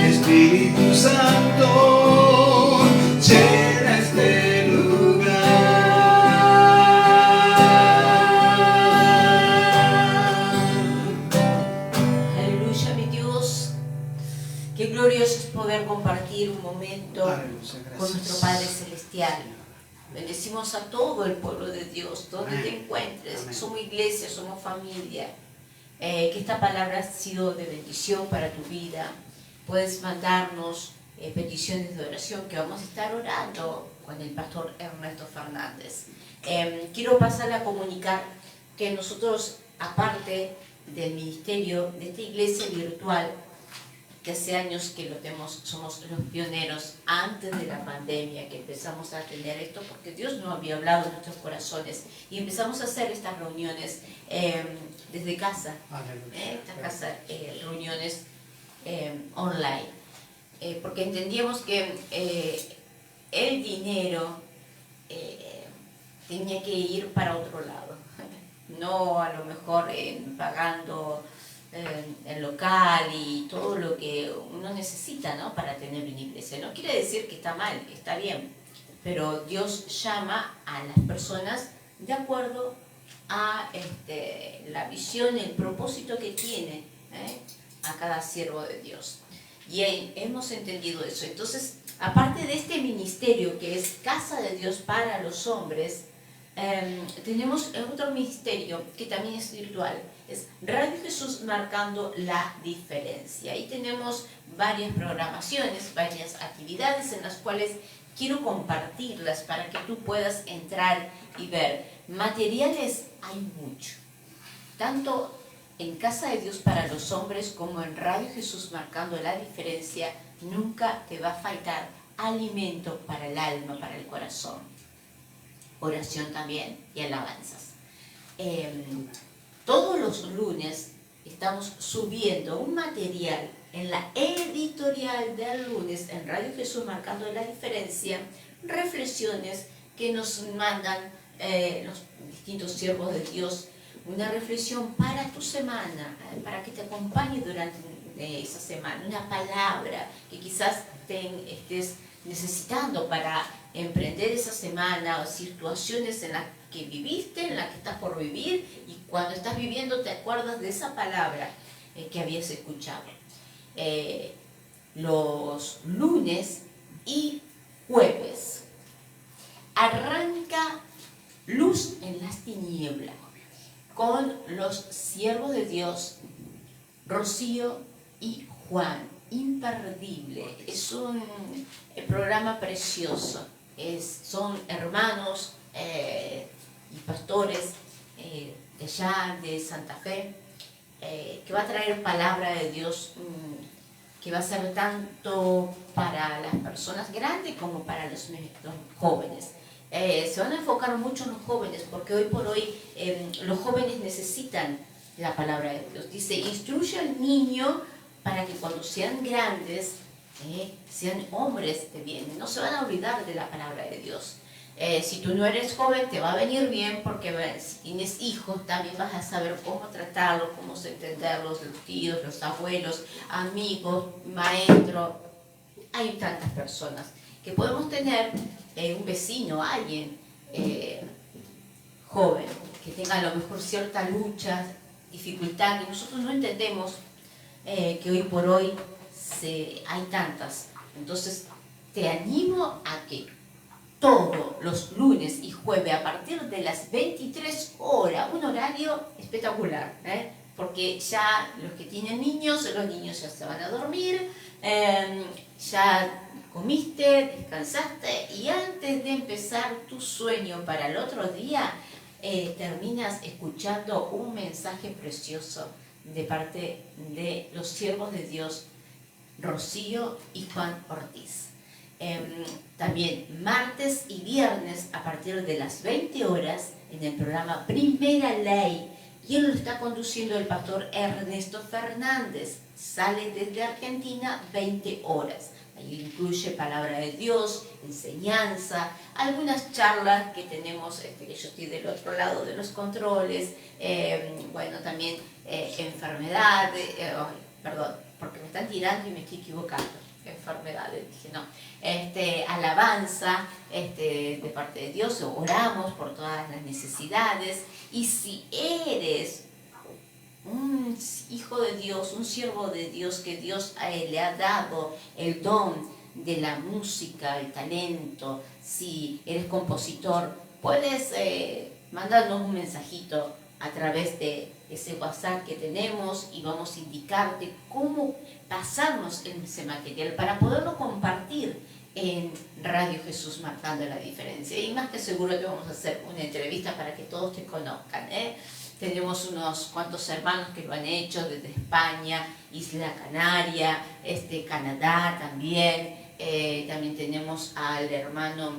Espíritu Santo, llena este lugar.
Aleluya, mi Dios. Qué glorioso es poder compartir un momento con nuestro Padre Celestial. Bendecimos a todo el pueblo de Dios, donde te encuentres.
Amén.
Somos iglesia, somos familia. Que esta palabra ha sido de bendición para tu vida. Puedes mandarnos peticiones de oración que vamos a estar orando con el pastor Ernesto Fernández. Quiero pasar a comunicar que nosotros, aparte del ministerio de esta iglesia virtual, que hace años que lo tenemos, somos los pioneros antes de la pandemia que empezamos a tener esto, porque Dios nos había hablado en nuestros corazones y empezamos a hacer estas reuniones desde casa, reuniones online, porque entendíamos que el dinero tenía que ir para otro lado, no a lo mejor pagando el local y todo lo que uno necesita, ¿no?, para tener una iglesia. No quiere decir que está mal, está bien, pero Dios llama a las personas de acuerdo a la visión, el propósito que tiene a cada siervo de Dios. Y hemos entendido eso. Entonces, aparte de este ministerio que es Casa de Dios para los hombres, tenemos otro ministerio que también es virtual, es Radio Jesús Marcando la Diferencia. Ahí tenemos varias programaciones, varias actividades en las cuales quiero compartirlas para que tú puedas entrar y ver. Materiales hay mucho, tanto en Casa de Dios para los hombres como en Radio Jesús Marcando la Diferencia. Nunca te va a faltar alimento para el alma, para el corazón. Oración también y alabanzas. Todos los lunes estamos subiendo un material en la editorial del lunes en Radio Jesús Marcando la Diferencia, reflexiones que nos mandan los distintos siervos de Dios, una reflexión para tu semana, para que te acompañe durante esa semana, una palabra que quizás estés necesitando para emprender esa semana, o situaciones en las que viviste, en las que estás por vivir, y cuando estás viviendo te acuerdas de esa palabra que habías escuchado. Los lunes y jueves arranca Luz en las Tinieblas con los siervos de Dios, Rocío y Juan. Imperdible, es un programa precioso, son hermanos y pastores de allá de Santa Fe, que va a traer palabra de Dios, que va a ser tanto para las personas grandes como para los jóvenes. Se van a enfocar mucho en los jóvenes, porque hoy por hoy los jóvenes necesitan la palabra de Dios. Dice, instruye al niño para que cuando sean grandes, sean hombres de bien, no se van a olvidar de la palabra de Dios. Si tú no eres joven, te va a venir bien, porque si tienes hijos, también vas a saber cómo tratarlos, cómo entenderlos, los tíos, los abuelos, amigos, maestros. Hay tantas personas que podemos tener un vecino, alguien joven, que tenga a lo mejor cierta lucha, dificultad, y nosotros no entendemos que hoy por hoy hay tantas. Entonces te animo a que todos los lunes y jueves a partir de las 23 horas, un horario espectacular, porque ya los que tienen niños, los niños ya se van a dormir, ya comiste, descansaste, y antes de empezar tu sueño para el otro día, terminas escuchando un mensaje precioso de parte de los siervos de Dios, Rocío y Juan Ortiz. También martes y viernes a partir de las 20 horas en el programa Primera Ley y él lo está conduciendo el pastor Ernesto Fernández. Sale desde Argentina 20 horas. Ahí incluye palabra de Dios, enseñanza, algunas charlas que tenemos, que yo estoy del otro lado de los controles, bueno, también enfermedades, perdón, porque me están tirando y me estoy equivocando, enfermedades, dije no, alabanza de parte de Dios, oramos por todas las necesidades, y si eres un hijo de Dios, un siervo de Dios, que Dios le ha dado el don de la música, el talento, si eres compositor, puedes mandarnos un mensajito a través de ese WhatsApp que tenemos y vamos a indicarte cómo pasarnos ese material para poderlo compartir en Radio Jesús Marcando la Diferencia. Y más que seguro que vamos a hacer una entrevista para que todos te conozcan, Tenemos unos cuantos hermanos que lo han hecho desde España, Isla Canaria, Canadá también. También tenemos al hermano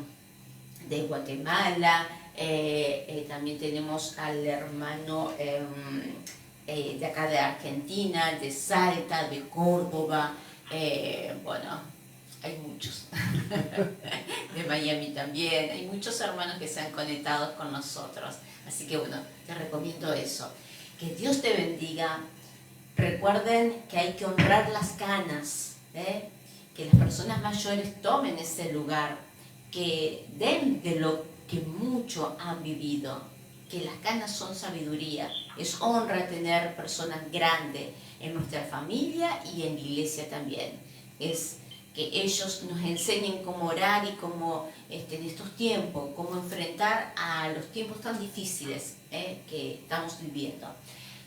de Guatemala, también tenemos al hermano de acá de Argentina, de Salta, de Córdoba, bueno, hay muchos, de Miami también, hay muchos hermanos que se han conectado con nosotros. Así que bueno, te recomiendo eso. Que Dios te bendiga. Recuerden que hay que honrar las canas, que las personas mayores tomen ese lugar, que den de lo que mucho han vivido, que las canas son sabiduría. Es honra tener personas grandes en nuestra familia y en la iglesia también. Es que ellos nos enseñen cómo orar y cómo en estos tiempos, cómo enfrentar a los tiempos tan difíciles que estamos viviendo.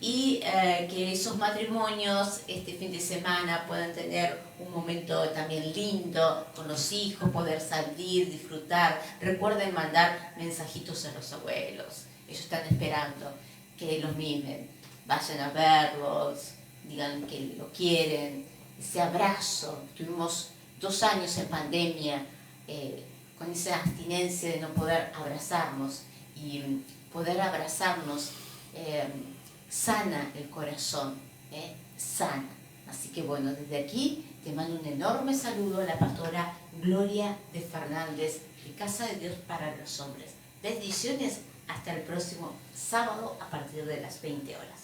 Y que esos matrimonios este fin de semana puedan tener un momento también lindo con los hijos, poder salir, disfrutar. Recuerden mandar mensajitos a los abuelos. Ellos están esperando que los mimen, vayan a verlos, digan que lo quieren. Ese abrazo. Tuvimos 2 años en pandemia con esa abstinencia de no poder abrazarnos, y poder abrazarnos sana el corazón, sana. Así que bueno, desde aquí te mando un enorme saludo a la pastora Gloria de Fernández, de Casa de Dios para los Hombres. Bendiciones, hasta el próximo sábado a partir de las 20 horas.